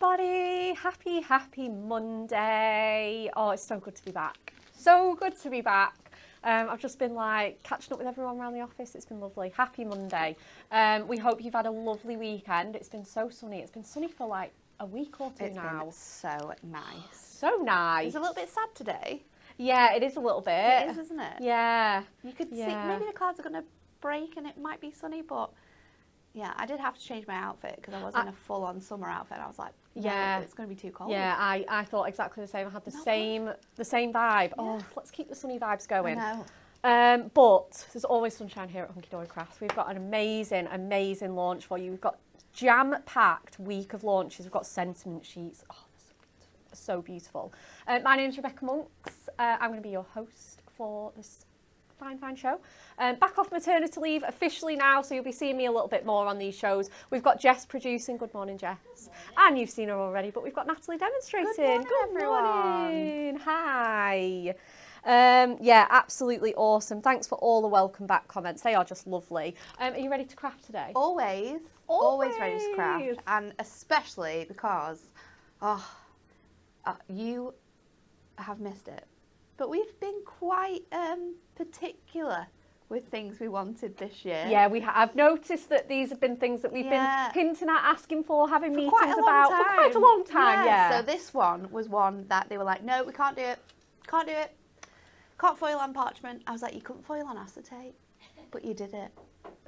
everybody. Happy Monday. Oh, it's so good to be back. So good to be back. I've just been like catching up with everyone around the office. It's been lovely. Happy Monday. We hope you've had a lovely weekend. It's been so sunny. It's been sunny for like a week or two now. It's been so nice. So nice. It's a little bit sad today. Yeah, it is a little bit. It is, isn't it? Yeah. You could see maybe the clouds are going to break and it might be sunny, but yeah, I did have to change my outfit because I was in a full-on summer outfit. I was like, no, yeah, it's going to be too cold. Yeah, I thought exactly the same. I had the same vibe. Yeah. Oh, let's keep the sunny vibes going. I know. But there's always sunshine here at Hunky Dory Crafts. We've got an amazing launch for you. We've got jam-packed week of launches. We've got sentiment sheets. Oh, they're so beautiful. My name's Rebecca Monks. I'm going to be your host for this fine show. Back off maternity leave officially now, so you'll be seeing me a little bit more on these shows. We've got Jess producing. Good morning, Jess. And you've seen her already, but we've got Natalie demonstrating. Good morning. Hi. Yeah, absolutely awesome. Thanks for all the welcome back comments. They are just lovely. Are you ready to craft today? Always ready to craft, and especially because you have missed it. But we've been quite particular with things we wanted this year. Yeah, I've noticed that these have been things that we've been hinting at, asking for, having meetings about for quite a long time. Yeah. So this one was one that they were like, no, we can't do it. Can't do it. Can't foil on parchment. I was like, you couldn't foil on acetate, but you did it.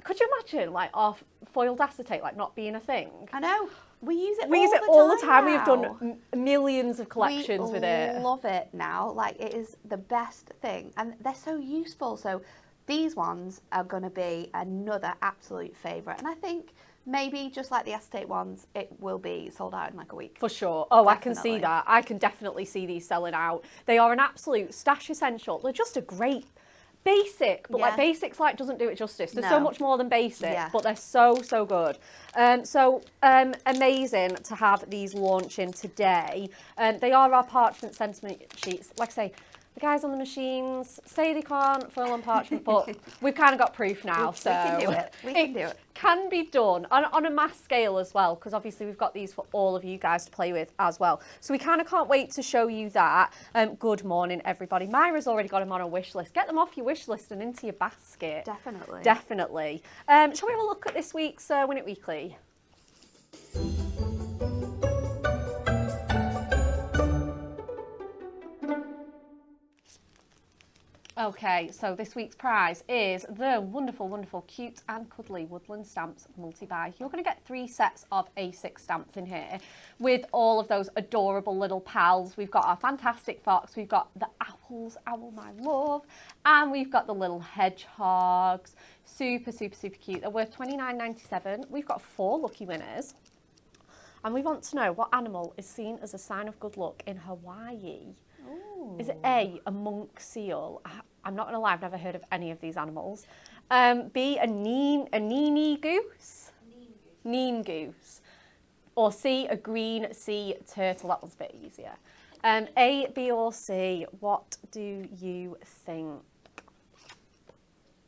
Could you imagine, like, our foiled acetate, like, not being a thing? I know. We use it all the time. Now. We've done millions of collections with it. We love it now. Like, it is the best thing. And they're so useful. So these ones are going to be another absolute favourite. And I think maybe just like the acetate ones, it will be sold out in like a week. For sure. Oh, definitely. I can see that. I can definitely see these selling out. They are an absolute stash essential. They're just a great basic, but like basics like doesn't do it justice. There's so much more than basic, but they're so good. Amazing to have these launching today. They are our parchment sentiment sheets. Like I say, the guys on the machines say they can't foil on parchment, but we've kind of got proof now. We can do it. We can do it. Can be done on a mass scale as well, because obviously we've got these for all of you guys to play with as well. So we kind of can't wait to show you that. Good morning, everybody. Myra's already got them on a wish list. Get them off your wish list and into your basket. Definitely. Definitely. Shall we have a look at this week's Win It Weekly? Okay, so this week's prize is the wonderful, cute and cuddly Woodland Stamps multi-buy. You're going to get 3 sets of A6 stamps in here with all of those adorable little pals. We've got our fantastic fox, we've got the owls, owl my love, and we've got the little hedgehogs. Super cute. They're worth $29.97. We've got 4 lucky winners. And we want to know what animal is seen as a sign of good luck in Hawaii. Ooh. Is it A, a monk seal? I'm not going to lie, I've never heard of any of these animals. B, a neenie goose? Neen goose. Or C, a green sea turtle. That one's a bit easier. A, B or C, what do you think?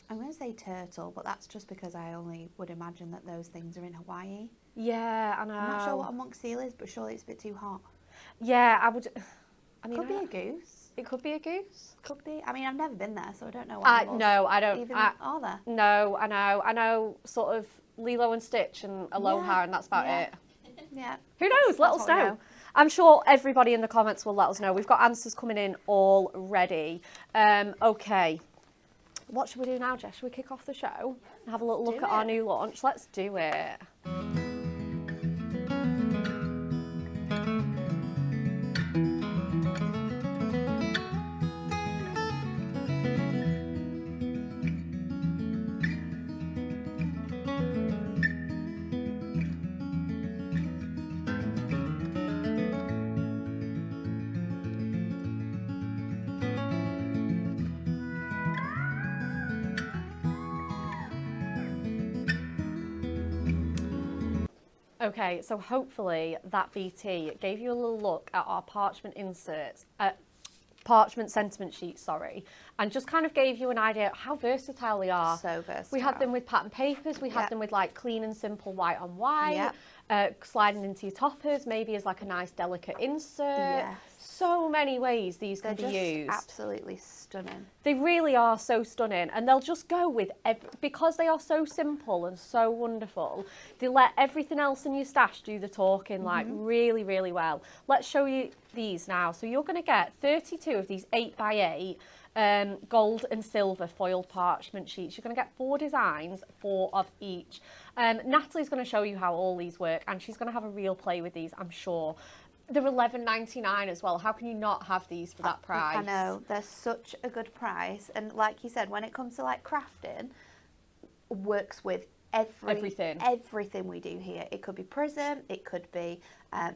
I'm going to say turtle, but that's just because I only would imagine that those things are in Hawaii. Yeah, I know. I'm not sure what a monk seal is, but surely it's a bit too hot. Yeah, Could be a goose. It could be a goose. Could be. I mean, I've never been there, so I don't know what no, I don't. Even are there? No, I know. I know sort of Lilo and Stitch and Aloha, and that's about it. Yeah. Who knows? Let us know. I'm sure everybody in the comments will let us know. We've got answers coming in already. Okay. What should we do now, Jess? Should we kick off the show and have a little look at our new launch? Let's do it. Okay, so hopefully that BT gave you a little look at our parchment inserts, parchment sentiment sheets, sorry, and just kind of gave you an idea of how versatile they are. So versatile. We had them with pattern papers, we had them with like clean and simple white on white. sliding into your toppers, maybe as like a nice delicate insert. Yes. So many ways these They're can be just used. absolutely stunning. They really are so stunning, and they'll just go with because they are so simple and so wonderful. They let everything else in your stash do the talking, like really, really well. Let's show you these now. So you're going to get 32 of these 8x8 gold and silver foiled parchment sheets. You're going to get 4 designs, 4 of each. Natalie's going to show you how all these work, and she's going to have a real play with these, I'm sure. They're $11.99 as well. How can you not have these for that price? I know, they're such a good price. And like you said, when it comes to like crafting, works with everything we do here. It could be prism, it could be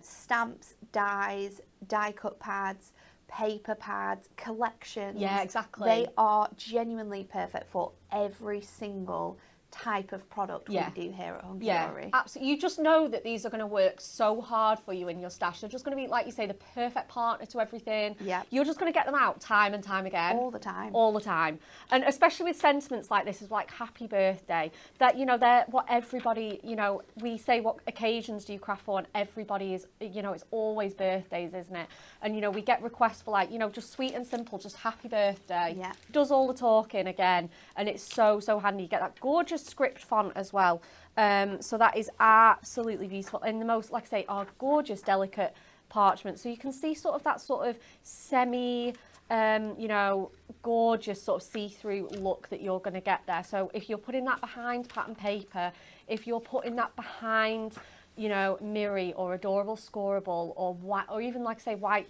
stamps, dies, die cut pads, paper pads, collections. Yeah, exactly. They are genuinely perfect for every single type of product we do here at Hunky Dory. Absolutely. You just know that these are going to work so hard for you in your stash. They're just going to be, like you say, the perfect partner to everything. Yeah. You're just going to get them out time and time again. All the time. All the time. And especially with sentiments like this, is like happy birthday. That, you know, they're what everybody, you know, we say what occasions do you craft for, and everybody is, you know, it's always birthdays, isn't it? And, you know, we get requests for like, you know, just sweet and simple, just happy birthday. Yeah. Does all the talking again. And it's so, so handy. You get that gorgeous script font as well, so that is absolutely beautiful, and the most, like I say, are gorgeous delicate parchment, so you can see sort of that sort of semi you know, gorgeous sort of see-through look that you're going to get there. So if you're putting that behind pattern paper, if you're putting that behind, you know, mirror or adorable scoreable or white, or even like say white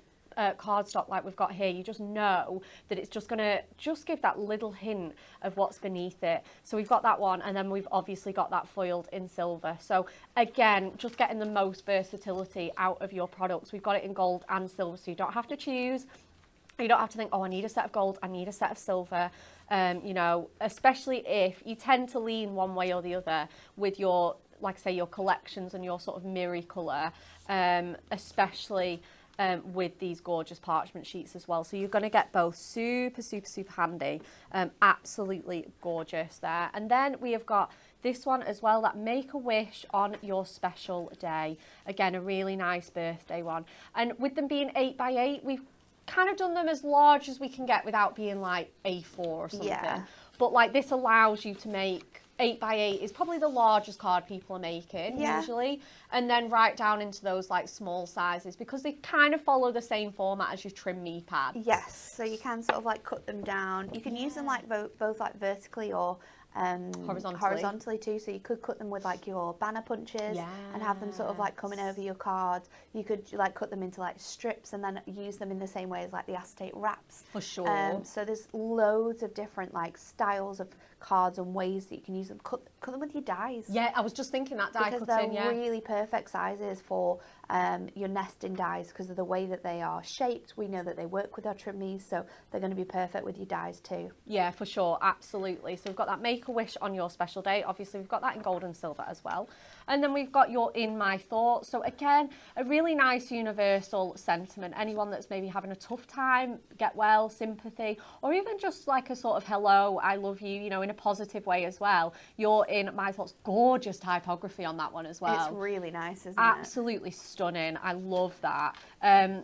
cardstock like we've got here, you just know that it's just going to just give that little hint of what's beneath it. So we've got that one, and then we've obviously got that foiled in silver. So again, just getting the most versatility out of your products. We've got it in gold and silver, so you don't have to choose. You don't have to think, oh, I need a set of gold, I need a set of silver. You know, especially if you tend to lean one way or the other with your, like say, your collections and your sort of mirror colour, especially with these gorgeous parchment sheets as well. So you're going to get both. Super, super, super handy. Absolutely gorgeous there. And then we have got this one as well, that Make a Wish on Your Special Day. Again, a really nice birthday one. And with them being 8x8, we've kind of done them as large as we can get without being like A4 or something. Yeah. But like this allows you to make 8x8 is probably the largest card people are making usually, and then right down into those like small sizes, because they kind of follow the same format as your trim me pads. Yes, so you can sort of like cut them down. You can use them like both like vertically or horizontally too. So you could cut them with like your banner punches and have them sort of like coming over your cards. You could like cut them into like strips and then use them in the same way as like the acetate wraps. For sure. So there's loads of different like styles of cards and ways that you can use them. Cut them with your dies. Yeah, I was just thinking that die because cutting, they're really perfect sizes for your nesting dies because of the way that they are shaped. We know that they work with our trim me's, so they're going to be perfect with your dies too. Yeah, for sure, absolutely. So we've got that Make a Wish on Your Special Day. Obviously, we've got that in gold and silver as well. And then we've got your In My Thoughts. So again, a really nice universal sentiment. Anyone that's maybe having a tough time, get well, sympathy, or even just like a sort of hello, I love you, you know, in a positive way as well. You're In My Thoughts. Gorgeous typography on that one as well. It's really nice, isn't it? Absolutely stunning. I love that.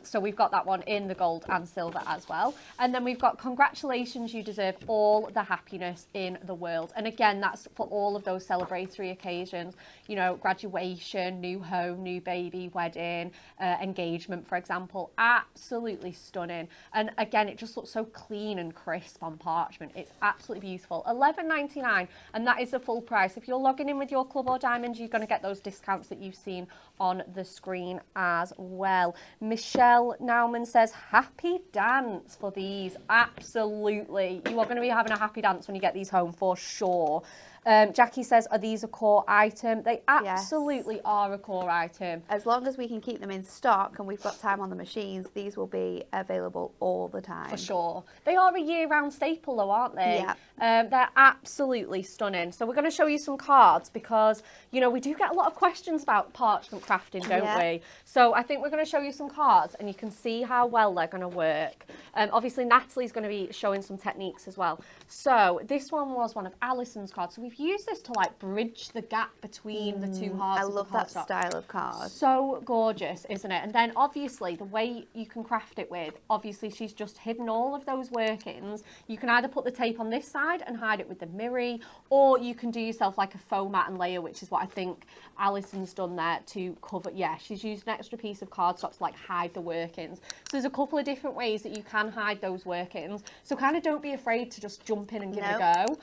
So we've got that one in the gold and silver as well. And then we've got Congratulations, You Deserve All the Happiness in the World. And again, that's for all of those celebratory occasions, you know, graduation, new home, new baby, wedding, engagement, for example. Absolutely stunning. And again, it just looks so clean and crisp on parchment. It's absolutely beautiful. $11.99, and that is the full price. If you're logging in with your Club or Diamond, you're going to get those discounts that you've seen on the screen as well. Michelle Nauman says, happy dance for these. Absolutely. You are going to be having a happy dance when you get these home for sure. Jackie says, are these a core item? They absolutely are a core item. As long as we can keep them in stock and we've got time on the machines, these will be available all the time. For sure. They are a year-round staple though, aren't they? Yeah. They're absolutely stunning. So we're going to show you some cards because, you know, we do get a lot of questions about parchment crafting, don't we? So I think we're going to show you some cards and you can see how well they're going to work. Obviously, Natalie's going to be showing some techniques as well. So this one was one of Alison's cards. So we we've used this to like bridge the gap between the two halves. I of love the that cardstock. style of card. So gorgeous, isn't it? And then obviously the way you can craft it with, obviously she's just hidden all of those workings. You can either put the tape on this side and hide it with the mirror, or you can do yourself like a faux mat and layer, which is what I think Alison's done there to cover. Yeah, she's used an extra piece of cardstock to like hide the workings. So there's a couple of different ways that you can hide those workings. So kind of don't be afraid to just jump in and give it a go.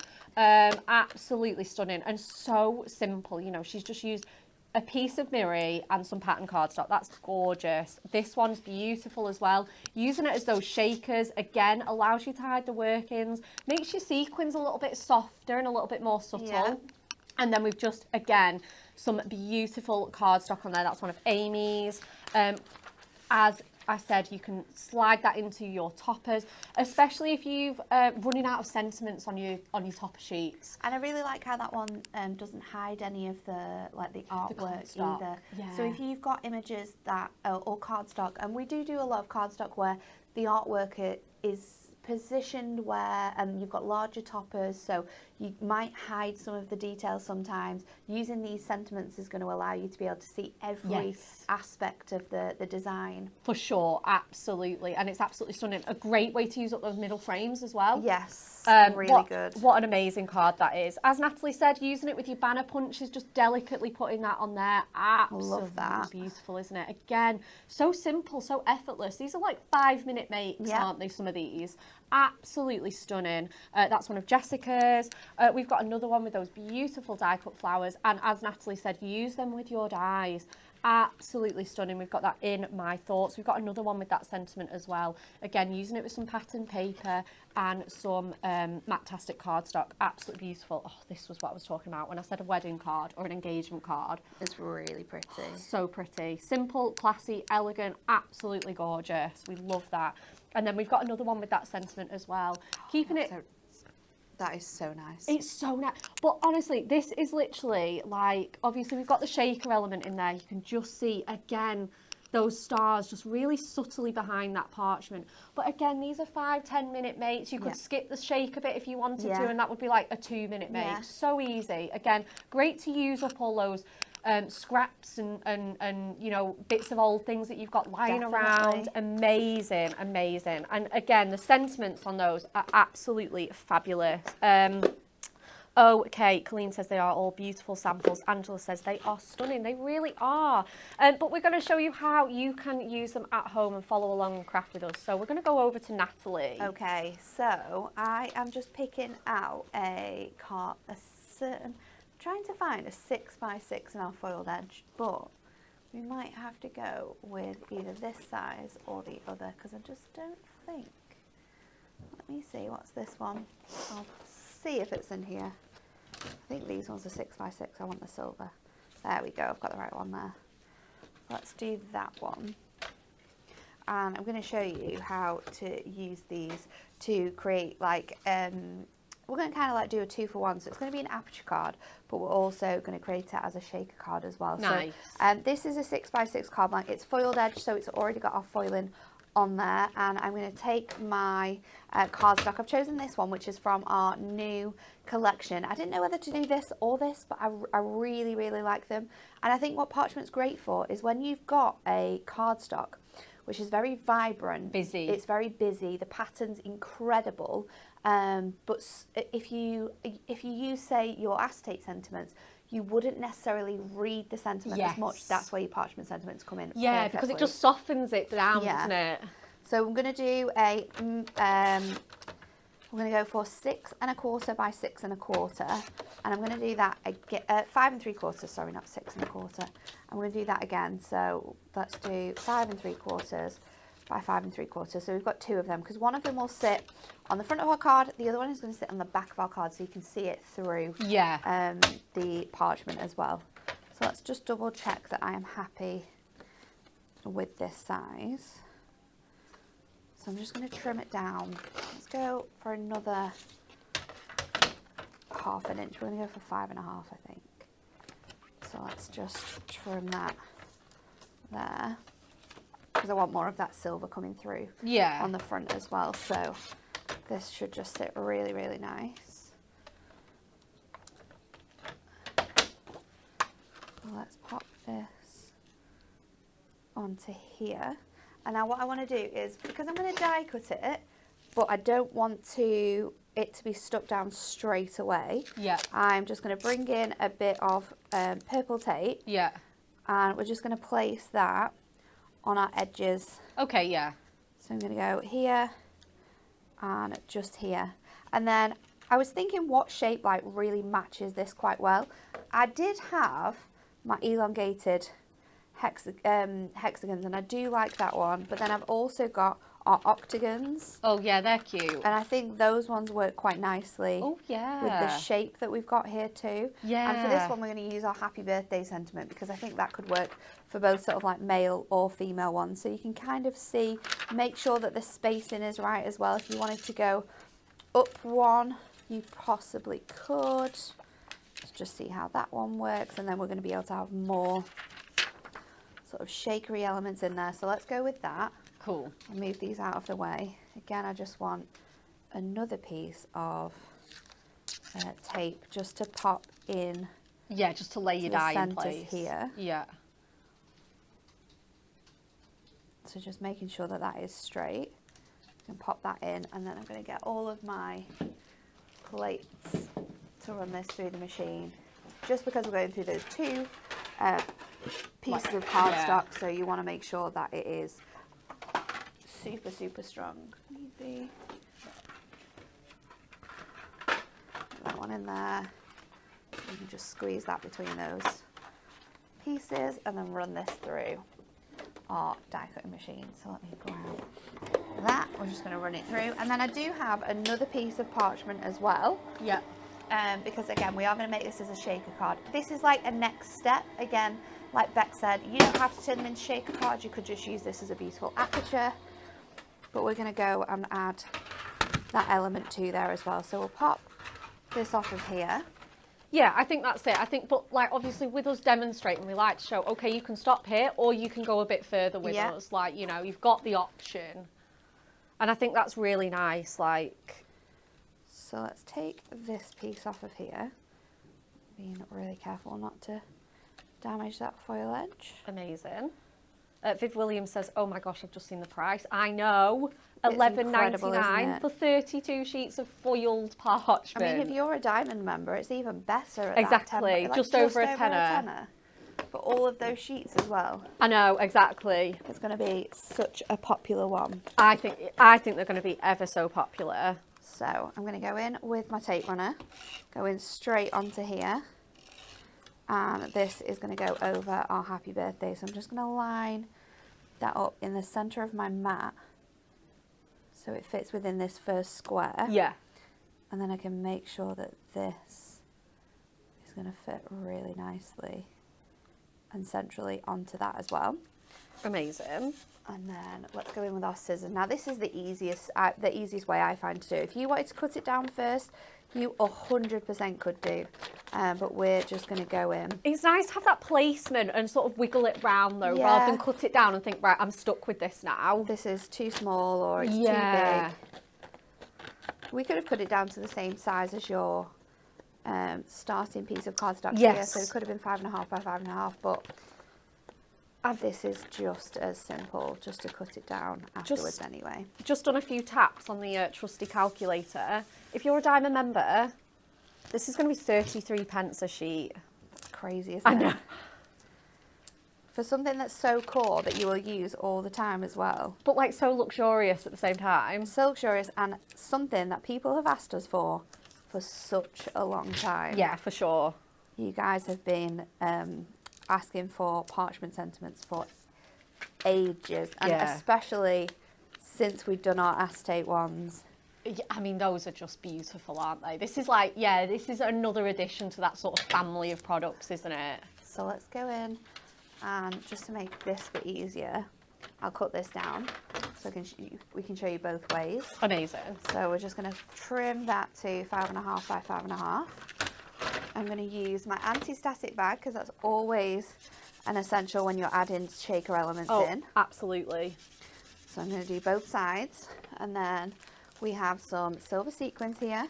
Absolutely stunning and so simple. You know, she's just used a piece of mirror and some pattern cardstock. That's gorgeous. This one's beautiful as well. Using it as those shakers, again, allows you to hide the workings, makes your sequins a little bit softer and a little bit more subtle. Yeah. And then we've just, again, some beautiful cardstock on there. That's one of Amy's. As I said, you can slide that into your toppers, especially if you've running out of sentiments on your topper sheets. And I really like how that one doesn't hide any of the artwork either. Yeah. So if you've got images that or cardstock, and we do a lot of cardstock where the artwork is positioned where you've got larger toppers, so you might hide some of the details sometimes. Using these sentiments is going to allow you to be able to see every aspect of the design. For sure, absolutely. And it's absolutely stunning. A great way to use up those middle frames as well. Yes. Really good. What an amazing card that is. As Natalie said, using it with your banner punches, just delicately putting that on there. Absolutely love that. Beautiful, isn't it? Again, so simple, so effortless. These are like 5-minute makes, aren't they, some of these? Absolutely stunning. That's one of Jessica's. We've got another one with those beautiful die cut flowers. And as Natalie said, use them with your dies. Absolutely stunning. We've got that in My Thoughts. We've got another one with that sentiment as well. Again, using it with some pattern paper and some Matte-tastic cardstock. Absolutely beautiful. Oh, this was what I was talking about when I said a wedding card or an engagement card. It's really pretty. So pretty. Simple, classy, elegant, absolutely gorgeous. We love that. And then we've got another one with that sentiment as well. Keeping it... That is so nice. It's so nice. But honestly, this is literally like, obviously we've got the shaker element in there. You can just see, again, those stars just really subtly behind that parchment. But again, these are 5-10 minute makes. You could skip the shake a bit if you wanted to, and that would be like a 2-minute make. Yeah. So easy. Again, great to use up all those scraps and you know, bits of old things that you've got lying around. Amazing. And again, the sentiments on those are absolutely fabulous. Okay, Colleen says they are all beautiful samples. Angela says they are stunning. They really are. But we're going to show you how you can use them at home and follow along and craft with us. So we're going to go over to Natalie. Okay, so I am just picking out trying to find a 6x6 in our foiled edge, but we might have to go with either this size or the other because I just don't think. Let me see, what's this one? I'll see if it's in here. I think these ones are 6x6. I want the silver. There we go, I've got the right one there. Let's do that one. And I'm going to show you how to use these to create like we're going to kind of like do a 2-for-1, so it's going to be an aperture card, but we're also going to create it as a shaker card as well. Nice. So this is a 6x6 card blank. It's foiled edge, so it's already got our foiling on there, and I'm going to take my cardstock. I've chosen this one, which is from our new collection. I didn't know whether to do this or this, but I really like them. And I think what Parchment's great for is when you've got a cardstock which is very vibrant. Busy. It's very busy. The pattern's incredible. But if you use, say, your acetate sentiments, you wouldn't necessarily read the sentiment as much. That's where your parchment sentiments come in. Yeah, because it just softens it down, doesn't it? So I'm going to do we're going to go for 6 1/4 by 6 1/4, and I'm going to do that again, 5 3/4. Sorry, not 6 1/4. I'm going to do that again. So let's do 5 3/4 by 5 3/4. So we've got 2 of them because one of them will sit on the front of our card. The other one is going to sit on the back of our card, so you can see it through the parchment as well. So let's just double check that I am happy with this size. So I'm just going to trim it down. Let's go for another 1/2 inch. We're going to go for 5 1/2, I think. So let's just trim that there, because I want more of that silver coming through on the front as well. So this should just sit really, really nice. let's pop this onto here. And now what I want to do is, because I'm going to die cut it, but I don't want it to be stuck down straight away. Yeah. I'm just going to bring in a bit of purple tape. Yeah. And we're just going to place that on our edges. Okay, yeah. So I'm going to go here and just here. And then I was thinking what shape like really matches this quite well. I did have my elongated hexagons, and I do like that one, but then I've also got our octagons. Oh yeah, they're cute. And I think those ones work quite nicely. Oh yeah. With the shape that we've got here too. Yeah. And for this one we're going to use our happy birthday sentiment, because I think that could work for both sort of like male or female ones. So you can kind of see, make sure that the spacing is right as well. If you wanted to go up one, you possibly could. Let's just see how that one works, and then we're going to be able to have more sort of shakery elements in there. So let's go with that. Cool. I'll move these out of the way. Again, I just want another piece of tape just to pop in. Yeah, just to lay your die in place. Here. Yeah. So just making sure that that is straight. I can pop that in, and then I'm going to get all of my plates to run this through the machine. Just because we're going through those two pieces of cardstock, so you want to make sure that it is super, super strong. Easy. Put that one in there. You can just squeeze that between those pieces and then run this through our die cutting machine. So let me grab that. We're just going to run it through. And then I do have another piece of parchment as well. Yeah. Because again, we are going to make this as a shaker card. This is like a next step. Again, like Beck said, you don't have to turn them into shaker cards. You could just use this as a beautiful aperture. But we're going to go and add that element to there as well. So we'll pop this off of here. Yeah, I think that's it. I think, but like obviously with us demonstrating, we like to show, okay, you can stop here or you can go a bit further with us. Like, you know, you've got the option. And I think that's really nice. Like, so let's take this piece off of here. Being really careful not to damage that foil edge. Amazing. Viv Williams says, oh my gosh, I've just seen the price. I know. It's $11.99 for 32 sheets of foiled parchment. I mean, if you're a diamond member, it's even better at exactly. that just over a tenner. For all of those sheets as well. I know, exactly. It's going to be such a popular one. I think they're going to be ever so popular. So I'm going to go in with my tape runner, go in straight onto here, and this is going to go over our happy birthday. So I'm just going to line that up in the center of my mat so it fits within this first square. Yeah. And then I can make sure that this is going to fit really nicely and centrally onto that as well. Amazing. And then let's go in with our scissors. Now this is the easiest way I find to do. If you wanted to cut it down first, you 100% could do, but we're just going to go in. It's nice to have that placement and sort of wiggle it round though, rather than cut it down and think, right, I'm stuck with this now. This is too small or it's too big. We could have cut it down to the same size as your starting piece of cardstock here, so it could have been 5.5 by 5.5, but this is just as simple, just to cut it down afterwards anyway. Just done a few taps on the trusty calculator. If you're a diamond member, this is going to be 33 pence a sheet. That's crazy, isn't it? I know. For something that's so core that you will use all the time as well. But like so luxurious at the same time. So luxurious, and something that people have asked us for such a long time. Yeah, for sure. You guys have been asking for parchment sentiments for ages, and especially since we've done our acetate ones. I mean, those are just beautiful, aren't they? This is like, this is another addition to that sort of family of products, isn't it? So let's go in, and just to make this a bit easier, I'll cut this down so we can show you both ways. Amazing. So we're just going to trim that to 5.5 by 5.5. I'm going to use my anti-static bag because that's always an essential when you're adding shaker elements in. Absolutely. So I'm going to do both sides, and then we have some silver sequins here.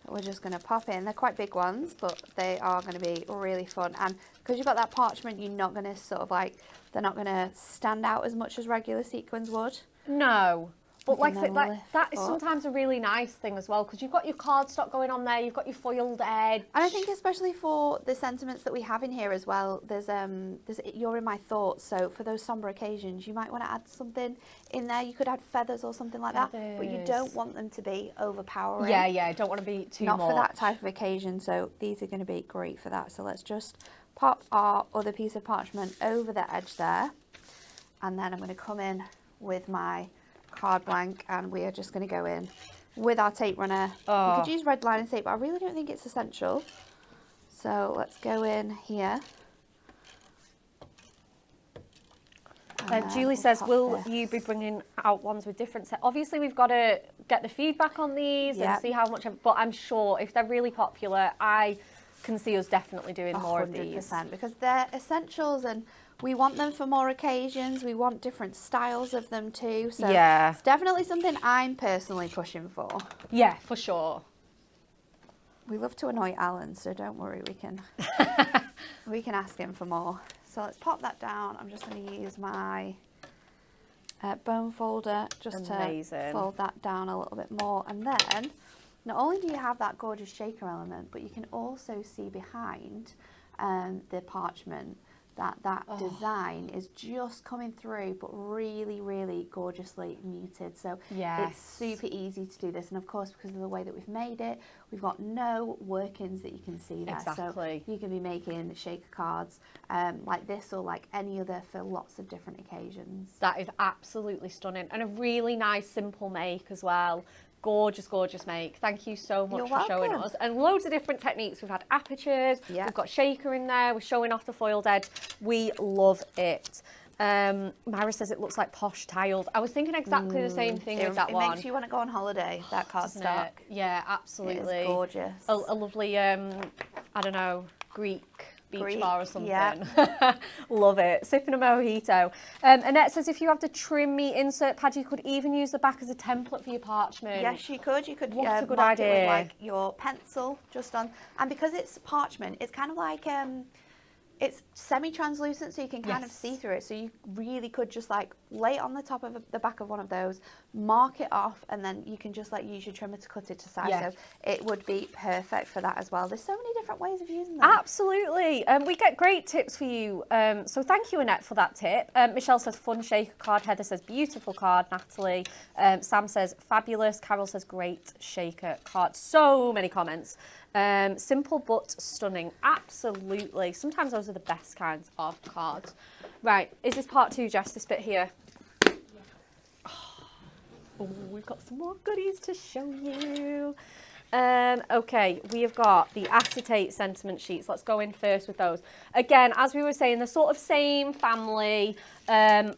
that we're just going to pop in. They're quite big ones, but they are going to be really fun. And because you've got that parchment, you're not going to sort of like, they're not going to stand out as much as regular sequins would. No. But like I said, that is up. sometimes a really nice thing as well, because you've got your cardstock going on there, you've got your foiled edge. And I think especially for the sentiments that we have in here as well, there's you're in my thoughts, so for those somber occasions, you might want to add something in there. You could add feathers or something like that, but you don't want them to be overpowering. Yeah, don't want to be too much. Not for that type of occasion, so these are going to be great for that. So let's just pop our other piece of parchment over the edge there, and then I'm going to come in with my card blank, and we are just going to go in with our tape runner. You could use red lining tape, but I really don't think it's essential. So let's go in here. Julie says, will you be bringing out ones with different set? Obviously, we've got to get the feedback on these and see how much, but I'm sure if they're really popular, I can see us definitely doing more of these. 100%, because they're essentials and we want them for more occasions. We want different styles of them too. So it's definitely something I'm personally pushing for. Yeah, for sure. We love to annoy Alan, so don't worry, we can ask him for more. So let's pop that down. I'm just going to use my bone folder just to fold that down a little bit more. And then not only do you have that gorgeous shaker element, but you can also see behind the parchment that design is just coming through, but really, really gorgeously muted. So it's super easy to do this. And of course, because of the way that we've made it, we've got no workings that you can see there. Exactly. So you can be making shaker cards like this or like any other for lots of different occasions. That is absolutely stunning. And a really nice, simple make as well. Gorgeous, gorgeous make. Thank you so much for showing us. And loads of different techniques. We've had apertures, we've got shaker in there, we're showing off the foiled edge. We love it. Myra says it looks like posh tiles. I was thinking exactly the same thing with that one. It makes you want to go on holiday, that cardstock. Yeah, absolutely. It's gorgeous. A lovely, I don't know, Greek beach bar or something. Yeah. Love it. Sipping a mojito. Annette says if you have the trim me insert pad, you could even use the back as a template for your parchment. Yes, you could. You could What a good mark it idea. with like your pencil just on. And because it's parchment, it's kind of like it's semi-translucent, so you can kind of see through it. So you really could just like lay it on the top of the back of one of those, mark it off, and then you can just like use your trimmer to cut it to size. So it would be perfect for that as well. There's so many different ways of using them. Absolutely. We get great tips for you. So thank you, Annette, for that tip. Michelle says fun shaker card. Heather says beautiful card. Natalie. Sam says fabulous. Carol says great shaker card. So many comments. Simple but stunning. Absolutely. Sometimes those are the best kinds of cards. Right. Is this part 2, Jess? This bit here? Yeah. Oh, we've got some more goodies to show you. Okay, we have got the acetate sentiment sheets. Let's go in first with those. Again, as we were saying, they're sort of same family, but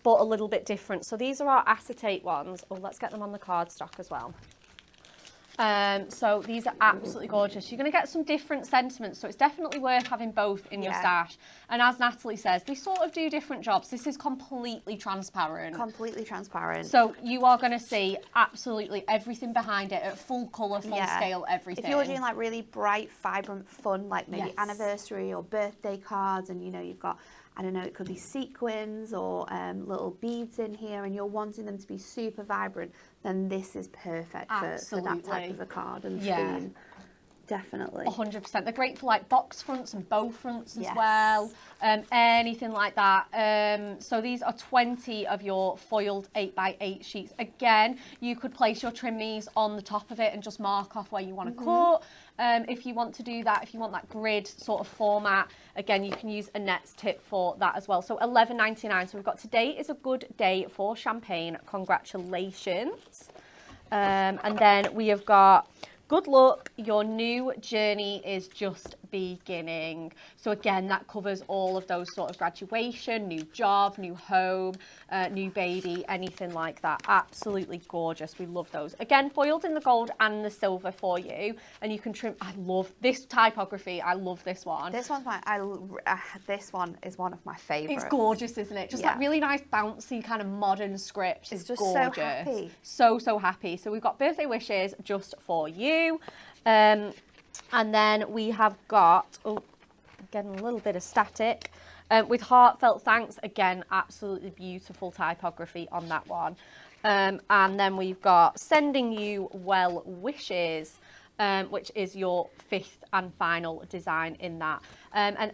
a little bit different. So these are our acetate ones. Oh, let's get them on the cardstock as well. So these are absolutely gorgeous. You're going to get some different sentiments, so it's definitely worth having both in your stash. And as Natalie says, they sort of do different jobs. This is completely transparent. Completely transparent. So you are going to see absolutely everything behind it at full colour, full scale, everything. If you're doing like really bright, vibrant, fun, like maybe anniversary or birthday cards, and you know you've got, I don't know, it could be sequins or little beads in here, and you're wanting them to be super vibrant, then this is perfect for that type of a card and theme. Definitely. 100%. They're great for like box fronts and bow fronts as well. Anything like that. So these are 20 of your foiled 8x8 sheets. Again, you could place your trimmies on the top of it and just mark off where you want to cut. If you want to do that, if you want that grid sort of format, again, you can use Annette's tip for that as well. So $11.99. So we've got today is a good day for champagne. Congratulations. And then we have got good luck, your new journey is just beginning. So again, that covers all of those sort of graduation, new job, new home, new baby, anything like that. Absolutely gorgeous. We love those. Again, foiled in the gold and the silver for you. And you can trim. I love this typography. I love this one. This one's this one is one of my favourites. It's gorgeous, isn't it? Just that really nice, bouncy, kind of modern script. It's just gorgeous. so happy. So happy. So we've got birthday wishes just for you. And then we have got, oh, again, a little bit of static. With heartfelt thanks, again, absolutely beautiful typography on that one. And then we've got sending you well wishes, which is your 5th and final design in that. And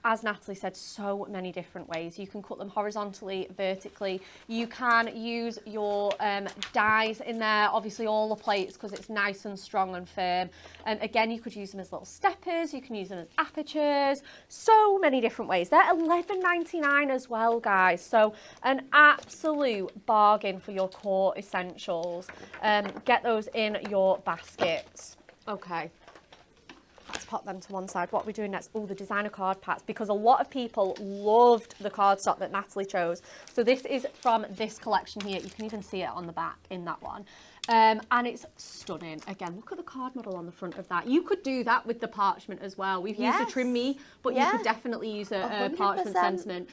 as Natalie said, so many different ways. You can cut them horizontally, vertically. You can use your dies in there, obviously all the plates, because it's nice and strong and firm. And again, you could use them as little steppers. You can use them as apertures. So many different ways. They're $11.99 as well, guys. So an absolute bargain for your core essentials. Get those in your baskets. Okay. Let's pop them to one side. What are we doing next? Oh, the designer card packs, because a lot of people loved the cardstock that Natalie chose. So this is from this collection here. You can even see it on the back in that one. And it's stunning. Again, look at the card model on the front of that. You could do that with the Parchment as well. We've used a Trim Me, but you could definitely use a Parchment sentiment.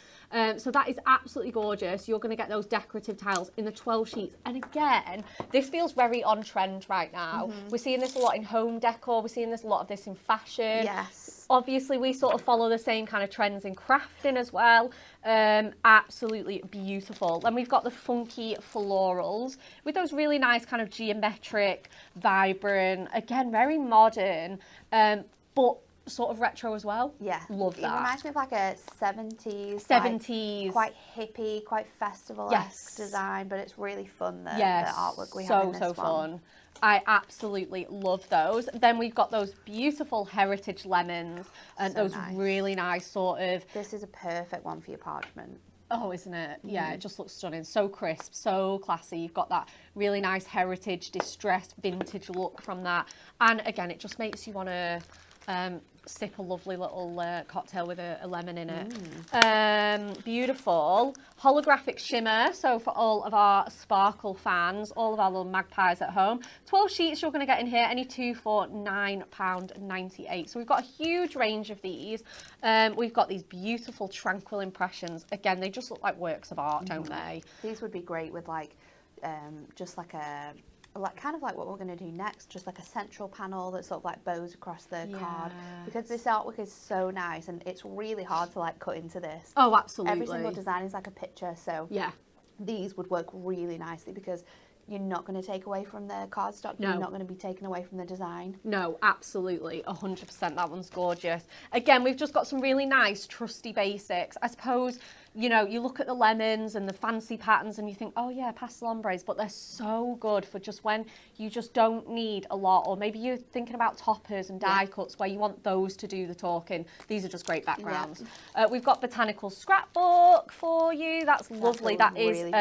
So that is absolutely gorgeous. You're going to get those decorative tiles in the 12 sheets. And again, this feels very on trend right now. We're seeing this a lot in home decor. We're seeing this a lot of this in fashion. Yes. Obviously, we sort of follow the same kind of trends in crafting as well. Absolutely beautiful. Then we've got the funky florals with those really nice kind of geometric, vibrant, again, very modern, but sort of retro as well. Yeah. Love that. It reminds me of like a 70s. 70s. Like, quite hippie, quite festival-esque design, but it's really fun, the artwork we have in this one. So fun. I absolutely love those. Then we've got those beautiful heritage lemons and those really nice sort of... This is a perfect one for your Parchment. Oh, isn't it? Yeah, it just looks stunning. So crisp, so classy. You've got that really nice heritage, distressed, vintage look from that. And again, it just makes you want to sip a lovely little cocktail with a lemon in it. Beautiful. Holographic shimmer. So for all of our sparkle fans, all of our little magpies at home, 12 sheets you're going to get in here, any two for £9.98. So we've got a huge range of these. We've got these beautiful tranquil impressions. Again, they just look like works of art, don't they? These would be great with like, just like a... like kind of like what we're going to do next, just like a central panel that sort of like bows across the card, because this artwork is so nice and it's really hard to like cut into this. Oh, absolutely. Every single design is like a picture, so these would work really nicely because you're not going to take away from the cardstock. You're not going to be taken away from the design. No, absolutely, 100%. That one's gorgeous. Again, we've just got some really nice, trusty basics. I suppose, you know, you look at the lemons and the fancy patterns and you think, oh yeah, pastel ombres, but they're so good for just when you just don't need a lot, or maybe you're thinking about toppers and die cuts where you want those to do the talking. These are just great backgrounds. We've got botanical scrapbook for you. That's lovely. That is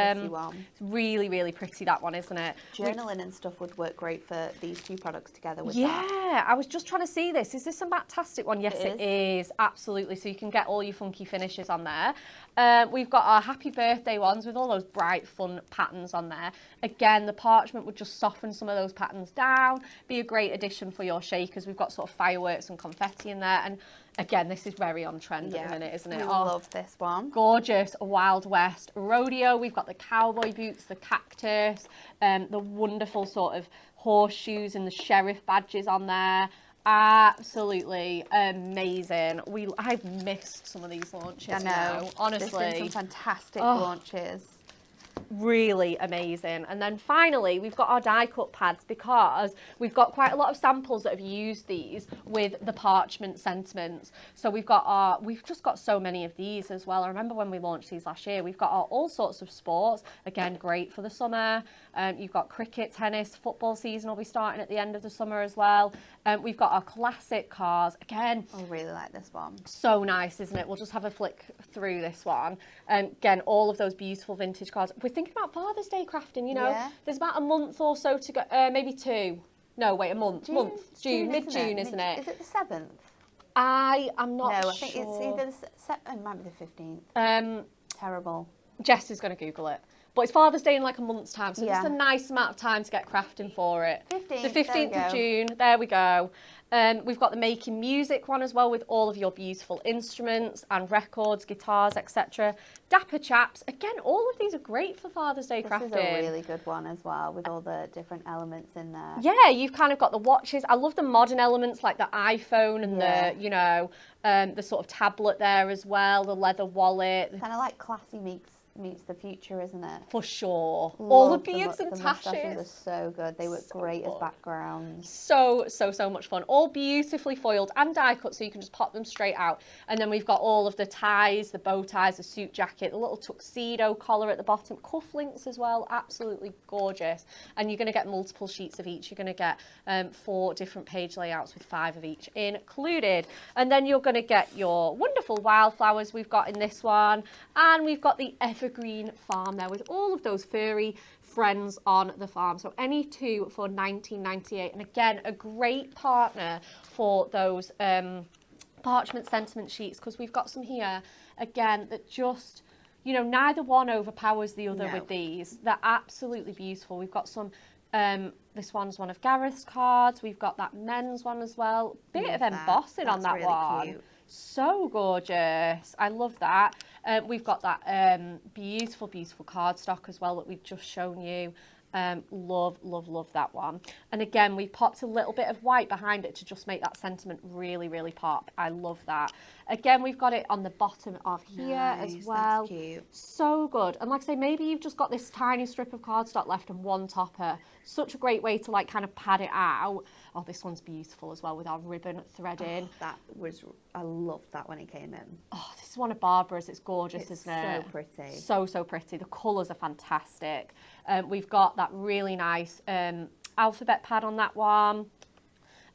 really, really pretty, that one, isn't it? Journaling and stuff would work great for these two products together with that. I was just trying to see this. Is this a Matastic one? Yes, it is. Absolutely. So you can get all your funky finishes on there. We've got our happy birthday ones with all those bright, fun patterns on there. Again, the Parchment would just soften some of those patterns down, be a great addition for your shakers. We've got sort of fireworks and confetti in there. And again, this is very on trend at the minute, isn't it? I love this one. Gorgeous. Wild West rodeo. We've got the cowboy boots, the cactus, the wonderful sort of horseshoes and the sheriff badges on there. Absolutely amazing. I've missed some of these launches. I know. Honestly, there's been some fantastic launches. Really amazing. And then finally, we've got our die cut pads, because we've got quite a lot of samples that have used these with the Parchment sentiments. So we've just got so many of these as well. I remember when we launched these last year. We've got all sorts of sports, again, great for the summer. You've got cricket, tennis, football season will be starting at the end of the summer as well. We've got our classic cars. Again, I really like this one. So nice, isn't it? We'll just have a flick through this one. Again, all of those beautiful vintage cars. We're thinking about Father's Day crafting, you know. There's about a month or so to go, maybe two. No, wait, a month. June, mid-June, isn't it? Is it the 7th? I'm not sure. No, I think it's either it might be the 15th. Terrible. Jess is going to Google it. But it's Father's Day in like a month's time, so just a nice amount of time to get crafting for it. The 15th of June, there we go. We've got the making music one as well with all of your beautiful instruments and records, guitars, etc. Dapper chaps. Again, all of these are great for Father's Day crafting. This is a really good one as well with all the different elements in there. Yeah, you've kind of got the watches. I love the modern elements like the iPhone and the, you know, the sort of tablet there as well, the leather wallet. Kind of like classy meets the future, isn't it? For sure. Love all the beards and the tashes. mustaches are so good. They work great as backgrounds. So much fun. All beautifully foiled and die cut, so you can just pop them straight out. And then we've got all of the ties, the bow ties, the suit jacket, the little tuxedo collar at the bottom, cufflinks as well. Absolutely gorgeous. And you're going to get multiple sheets of each. You're going to get 4 different page layouts with 5 of each included. And then you're going to get your wonderful wildflowers we've got in this one. And we've got the evergreen farm there with all of those furry friends on the farm. So any 2 for $19.98. And again, a great partner for those parchment sentiment sheets, because we've got some here again that just, you know, neither one overpowers the other with these. They're absolutely beautiful. We've got some this one's one of Gareth's cards. We've got that men's one as well. Bit of embossing on that really one. Cute. So gorgeous. I love that. We've got that beautiful cardstock as well that we've just shown you. Love that one. And again, we popped a little bit of white behind it to just make that sentiment really pop. I love that. Again, we've got it on the bottom of here as well. That's cute. So good. And like I say, maybe you've just got this tiny strip of cardstock left and one topper. Such a great way to like kind of pad it out. Oh, this one's beautiful as well with our ribbon threading. Oh, I loved that when it came in. Oh, this is one of Barbara's. It's gorgeous, isn't it? So pretty. So pretty. The colours are fantastic. We've got that really nice alphabet pad on that one.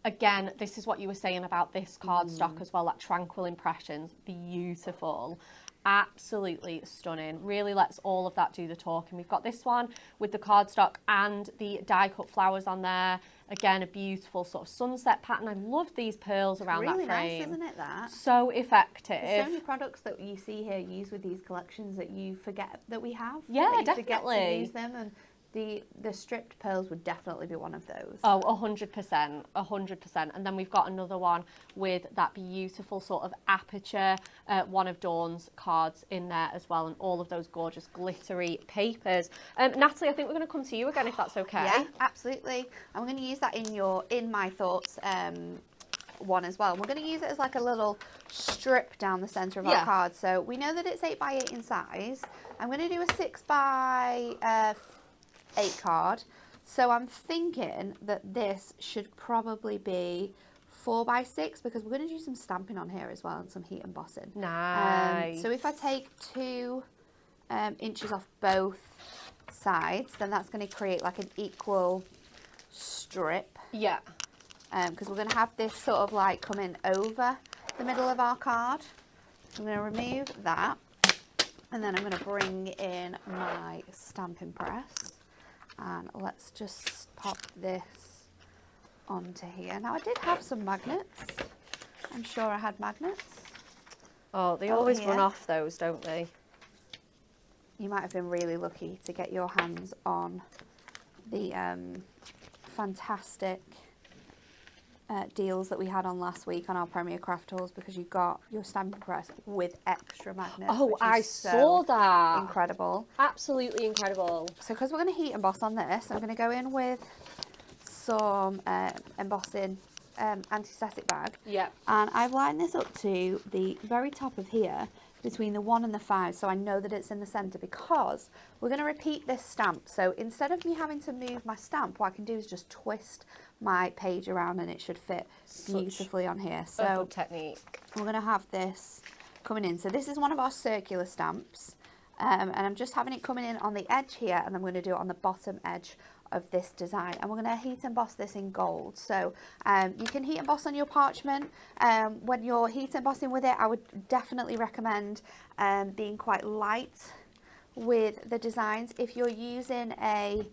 Again, this is what you were saying about this cardstock as well, that Tranquil Impressions. Beautiful. Absolutely stunning. Really lets all of that do the talking. We've got this one with the cardstock and the die cut flowers on there. Again, a beautiful sort of sunset pattern. I love these pearls around that frame. Really nice, isn't it, that? So effective. There's so many products that you see here used with these collections that you forget that we have. Yeah, that you definitely. Forget to use them, and the stripped pearls would definitely be one of those. Oh, 100%, 100%. And then we've got another one with that beautiful sort of aperture, one of Dawn's cards in there as well, and all of those gorgeous glittery papers. Natalie, I think we're going to come to you again if that's okay. Yeah, absolutely. I'm going to use that in my thoughts one as well. We're going to use it as like a little strip down the centre of our card. So we know that it's 8 by 8 in size. I'm going to do a 6 by 8 card. So I'm thinking that this should probably be 4 by 6 because we're going to do some stamping on here as well and some heat embossing. Nice. So if I take 2 inches off both sides, then that's going to create like an equal strip. Yeah. Because we're going to have this sort of like coming over the middle of our card. So I'm going to remove that, and then I'm going to bring in my stamping press, and let's just pop this onto here. Now I did have some magnets. I'm sure I had magnets. Oh, they always run off those, don't they? You might have been really lucky to get your hands on the fantastic deals that we had on last week on our Premier Craft Tools, because you got your stamping press with extra magnets. Oh, I saw that. Incredible. Absolutely incredible. So because we're going to heat emboss on this, I'm going to go in with some embossing anti-static bag. Yeah. And I've lined this up to the very top of here between the 1 and the 5, so I know that it's in the centre, because we're going to repeat this stamp. So instead of me having to move my stamp, what I can do is just twist my page around and it should fit beautifully on here. So a good technique. we're going to have this coming in. So this is one of our circular stamps, and I'm just having it coming in on the edge here, and I'm going to do it on the bottom edge of this design, and we're going to heat emboss this in gold. So you can heat emboss on your parchment. When you're heat embossing with it, I would definitely recommend being quite light with the designs. If you're using a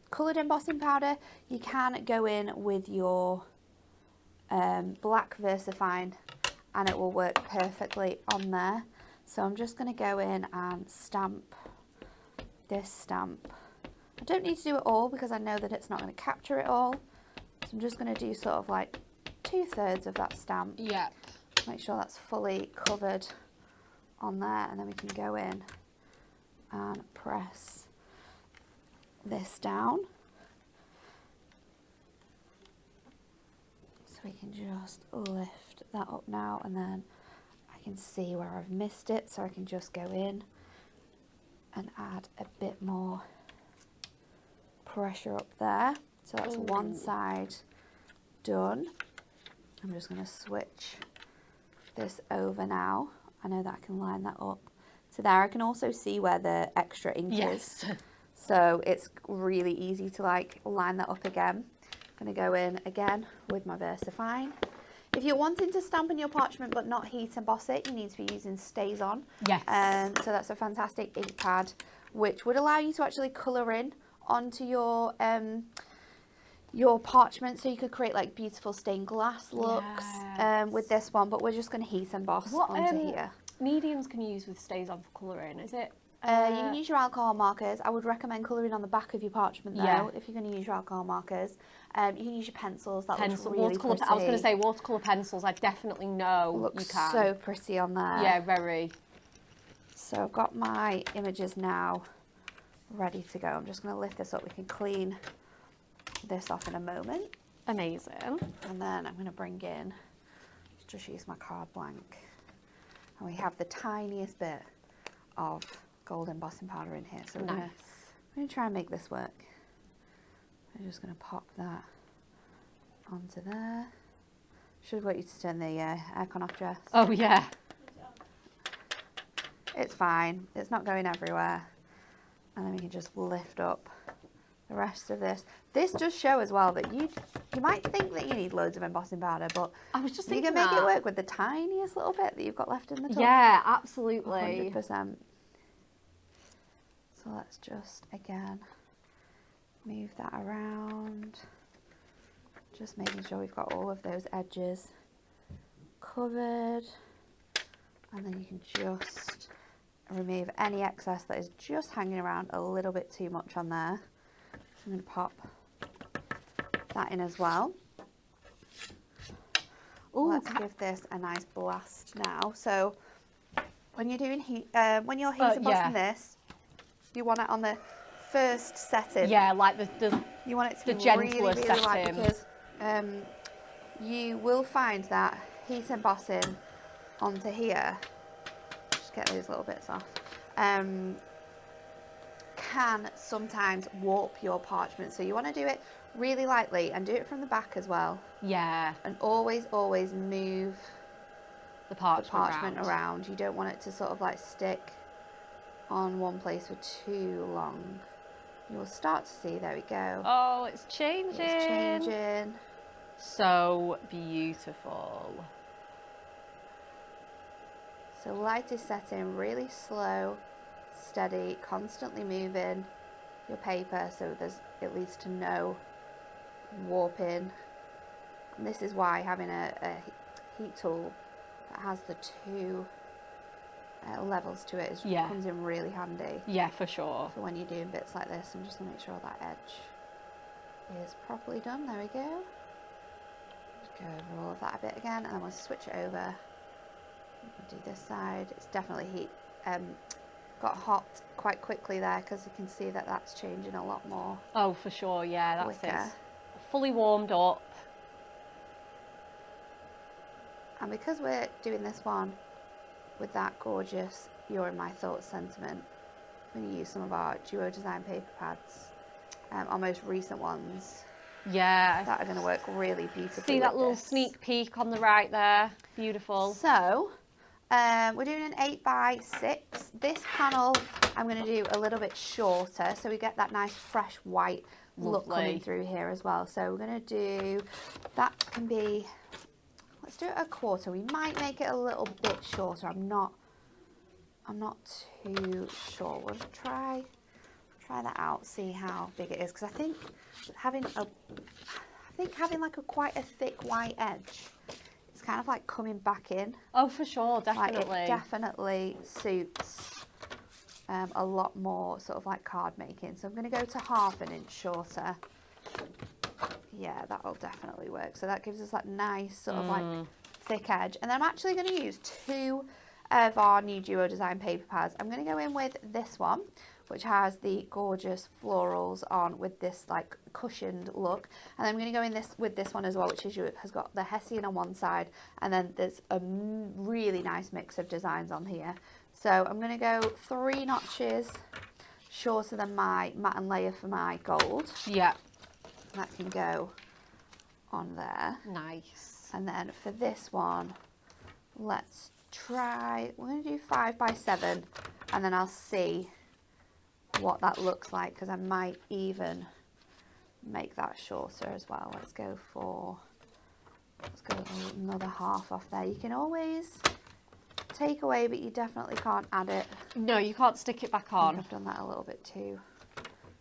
coloured embossing powder, you can go in with your black VersaFine and it will work perfectly on there. So I'm just going to go in and stamp this stamp I don't need to do it all because I know that it's not going to capture it all. So I'm just going to do sort of like 2/3 of that stamp. Yeah. Make sure that's fully covered on there, and then we can go in and press this down. So we can just lift that up now, and then I can see where I've missed it, so I can just go in and add a bit more pressure up there. So that's one side done. I'm just going to switch this over now. I know that I can line that up. So there I can also see where the extra ink is. So it's really easy to like line that up again. I'm going to go in again with my VersaFine. If you're wanting to stamp in your parchment but not heat emboss it, you need to be using Stays On. Yes. So that's a fantastic ink pad which would allow you to actually colour in onto your parchment, so you could create like beautiful stained glass looks with this one, but we're just going to heat emboss onto here. Mediums can you use with Stays On for colouring? Is it? You can use your alcohol markers. I would recommend colouring on the back of your parchment though, if you're going to use your alcohol markers. You can use your pencils. That looks really pretty. I was going to say watercolour pencils. I definitely know you can. So pretty on there. Yeah, very. So I've got my images now ready to go. I'm just going to lift this up. We can clean this off in a moment. Amazing. And then I'm going to bring in, just use my card blank. And we have the tiniest bit of gold embossing powder in here. So we're going to try and make this work. I'm just going to pop that onto there. Should have got you to turn the aircon off, Jess. Oh yeah. It's fine. It's not going everywhere. And then we can just lift up the rest of this. This does show as well that you might think that you need loads of embossing powder, but I was just you thinking can make it work with the tiniest little bit that you've got left in the tub. Yeah, absolutely. 100%. So let's just again move that around, just making sure we've got all of those edges covered, and then you can just remove any excess that is just hanging around a little bit too much on there. So I'm going to pop that in as well. Ooh, let's give this a nice blast now. So when you're doing heat embossing this, you want it on the first setting. Yeah, like you want it to be gentler really, really setting. light, because you will find that heat embossing onto here, just get those little bits off, can sometimes warp your parchment. So you want to do it really lightly and do it from the back as well. Yeah. And always, always move the parchment around. You don't want it to sort of like stick on one place for too long. You'll start to see, there we go. Oh, it's changing. It's changing. So beautiful. So light is setting, really slow, steady, constantly moving your paper so it leads to no warping. And this is why having a heat tool that has the two levels to it comes in really handy. Yeah, for sure. For when you're doing bits like this. I'm just going to make sure that edge is properly done. There we go. Just go over all of that a bit again, and then we'll switch it over. We'll do this side. It's definitely got hot quite quickly there, because you can see that that's changing a lot more. Oh, for sure. Yeah, that's quicker. it. Fully warmed up. And because we're doing this one with that gorgeous You're in My Thoughts sentiment, I'm going to use some of our Duo Design paper pads, our most recent ones. Yeah. That are going to work really beautifully. See that little sneak peek on the right there? Beautiful. So, we're doing an 8x6. This panel I'm going to do a little bit shorter, so we get that nice fresh white look coming through here as well. So we're going to do, that can be, let's do it a quarter. We might make it a little bit shorter. I'm not too sure. We'll try that out, see how big it is, because I think having like quite a thick white edge, it's kind of like coming back in. Oh, for sure, definitely. Like it definitely suits a lot more sort of like card making. So I'm going to go to 1/2 inch shorter. Yeah, that'll definitely work. So that gives us that nice sort of like thick edge. And then I'm actually going to use 2 of our new Duo Design paper pads. I'm going to go in with this one, which has the gorgeous florals on with this like cushioned look. And I'm going to go in with this one as well, which has got the Hessian on one side, and then there's a really nice mix of designs on here. So I'm going to go 3 notches shorter than my matte and layer for my gold. Yeah. That can go on there. Nice. And then for this one, let's try, we're going to do 5 by 7, and then I'll see what that looks like, because I might even make that shorter as well. Let's go another 1/2 off there. You can always take away, but you definitely can't add it. No, you can't stick it back on. I've done that a little bit too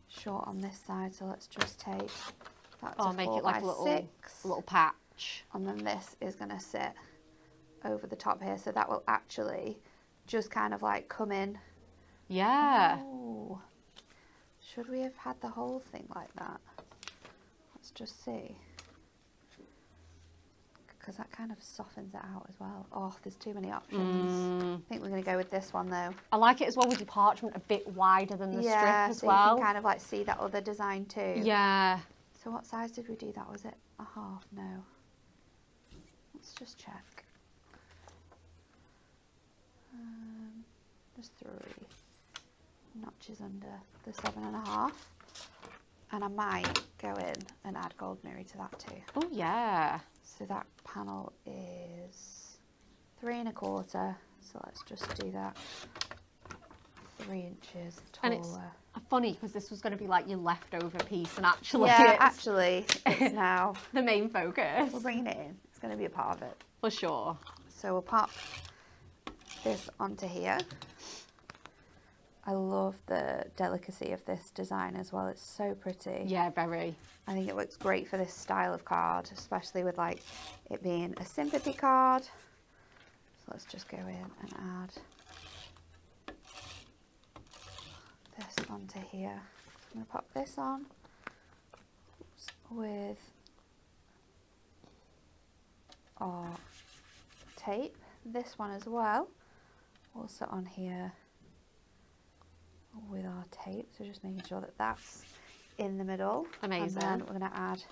short on this side, so let's just take that to make 4 it like by a 6. little patch. And then this is going to sit over the top here, so that will actually just kind of like come in. Yeah. Oh, should we have had the whole thing like that? Let's just see, because that kind of softens it out as well. Oh, there's too many options. I think we're going to go with this one though. I like it as well with your parchment a bit wider than the strip as so well. you can kind of like see that other design too. Yeah. So what size did we do that? Was it 1/2? No. Let's just check. Just 3 notches under the 7.5. And I might go in and add gold mirror to that too. Oh yeah. So that panel is 3 1/4. So let's just do that 3 inches taller. And it's funny because this was going to be like your leftover piece, and actually it's now the main focus. we're bringing it in. It's going to be a part of it. For sure. So we'll pop this onto here. I love the delicacy of this design as well. It's so pretty. Yeah, very. I think it looks great for this style of card, especially with like it being a sympathy card. So let's just go in and add this onto here. I'm going to pop this on with our tape. This one as well, also on here with our tape. So just making sure that that's in the middle. Amazing. And then we're going to add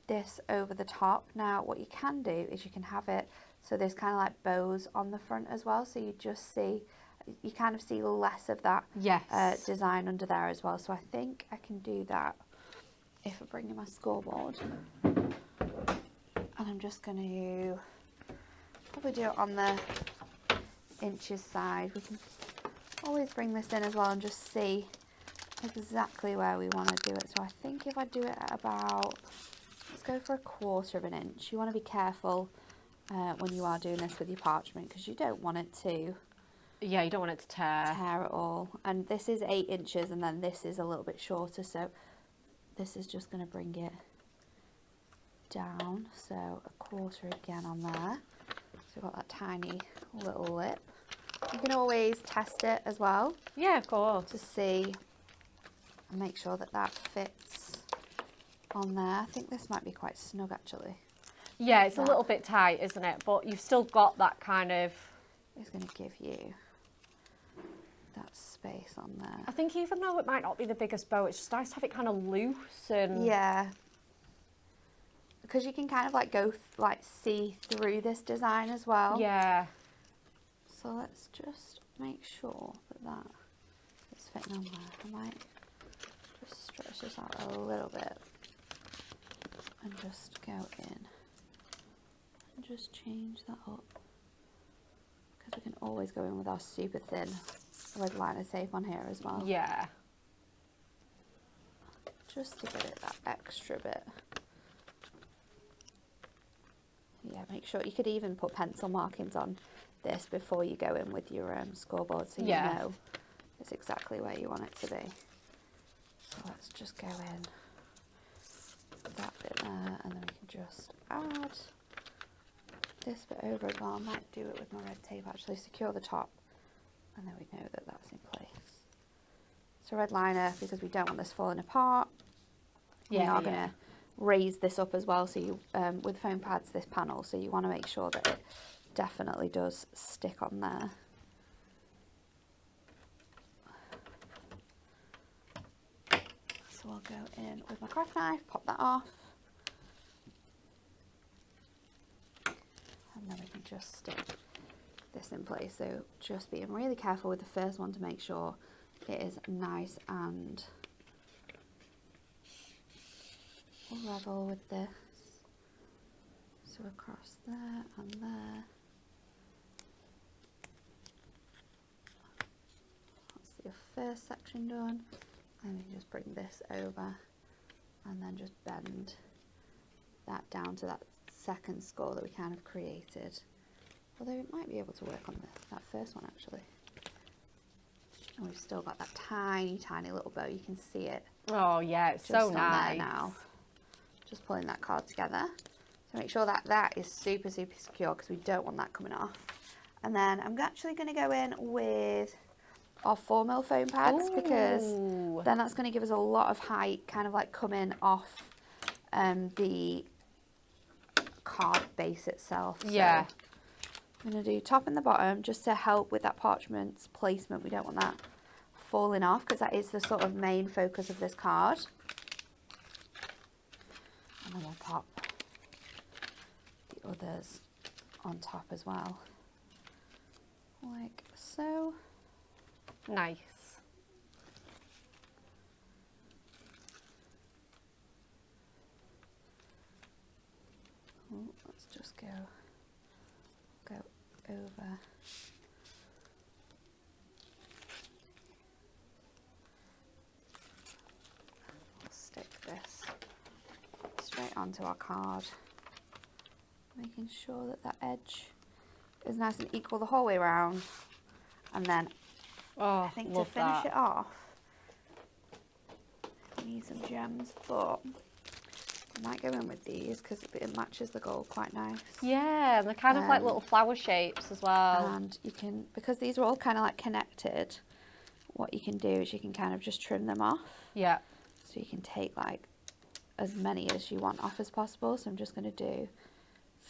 this over the top. Now what you can do is you can have it so there's kind of like bows on the front as well, so you just see, you kind of see less of that design under there as well. So I think I can do that if I bring in my scoreboard. And I'm just going to probably do it on the inches side. We can always bring this in as well and just see exactly where we want to do it. So I think if I do it at about, let's go for 1/4 inch. You want to be careful when you are doing this with your parchment, because you don't want it to Yeah, you don't want it to tear. tear at all. And this is 8 inches, and then this is a little bit shorter, so this is just going to bring it down. So 1/4 again on there. So we've got that tiny little lip. You can always test it as well. Yeah, of course. To see and make sure that that fits on there. I think this might be quite snug actually. Yeah, it's a little bit tight, isn't it? But you've still got that kind of... It's going to give you that space on there. I think even though it might not be the biggest bow, it's just nice to have it kind of loose and... Yeah. Because you can kind of like go, see through this design as well. Yeah. So let's just make sure that that is fitting on there. I might just stretch this out a little bit and just go in and just change that up, because we can always go in with our super thin red liner tape on here as well. Yeah. Just to get it that extra bit. Yeah, make sure you could even put pencil markings on this before you go in with your scoreboard, so you know it's exactly where you want it to be. So let's just go in that bit there, and then we can just add this bit over as well. I might do it with my red tape actually, secure the top And then we know that that's in place. So red liner, because we don't want this falling apart. Yeah, we are going to raise this up as well, so you with foam pads, this panel, so you want to make sure that it definitely does stick on there. So I'll go in with my craft knife, pop that off, and then we can just stick this in place. So just being really careful with the first one to make sure it is nice and level with this. So across there and there. That's your first section done. And we can just bring this over and then just bend that down to that second score that we kind of created. Although it might be able to work on that first one actually. And we've still got that tiny, tiny little bow. You can see it. Oh yeah, it's so nice. There now. Just pulling that card together. So make sure that that is super, super secure because we don't want that coming off. And then I'm actually going to go in with our 4mm foam pads. Ooh. Because then that's going to give us a lot of height kind of like coming off the card base itself. Yeah. So I'm going to do top and the bottom just to help with that parchment placement. We don't want that falling off because that is the sort of main focus of this card. And then we'll pop the others on top as well, like so. Nice. Ooh, let's just go over. We'll stick this straight onto our card, making sure that that edge is nice and equal the whole way around. And then I think to finish it off, I need some gems, but I might go in with these because it matches the gold quite nice. Yeah, they're kind of like little flower shapes as well. And you can, because these are all kind of like connected, what you can do is you can kind of just trim them off. Yeah. So you can take like as many as you want off as possible. So I'm just going to do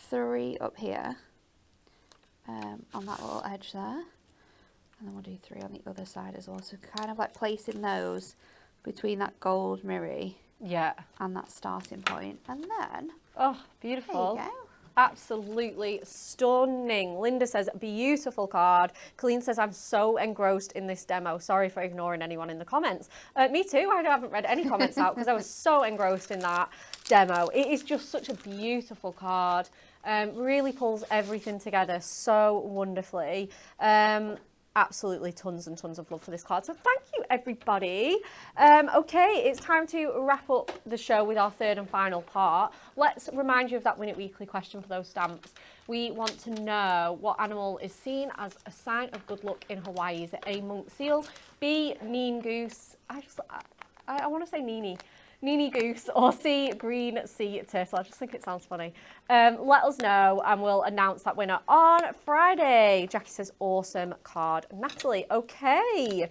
3 up here on that little edge there. And then we'll do 3 on the other side as well. So kind of like placing those between that gold mirror and that starting point. And then, oh, beautiful. There you go. Absolutely stunning. Linda says, beautiful card. Colleen says, I'm so engrossed in this demo. Sorry for ignoring anyone in the comments. Me too. I haven't read any comments out because I was so engrossed in that demo. It is just such a beautiful card. Really pulls everything together so wonderfully. Absolutely tons and tons of love for this card. So thank you, everybody. Okay, it's time to wrap up the show with our third and final part. Let's remind you of that Win It Weekly question for those stamps. We want to know what animal is seen as a sign of good luck in Hawaii. Is it A, monk seal, B, mean goose, I want to say Nini goose, or C, green sea turtle. I just think it sounds funny. Let us know and we'll announce that winner on Friday. Jackie says, awesome card. Natalie, okay.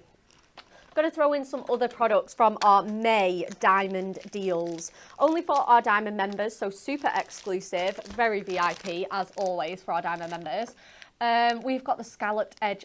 Going to throw in some other products from our May Diamond deals. Only for our Diamond members, so super exclusive, very VIP as always for our Diamond members. We've got the scalloped edge,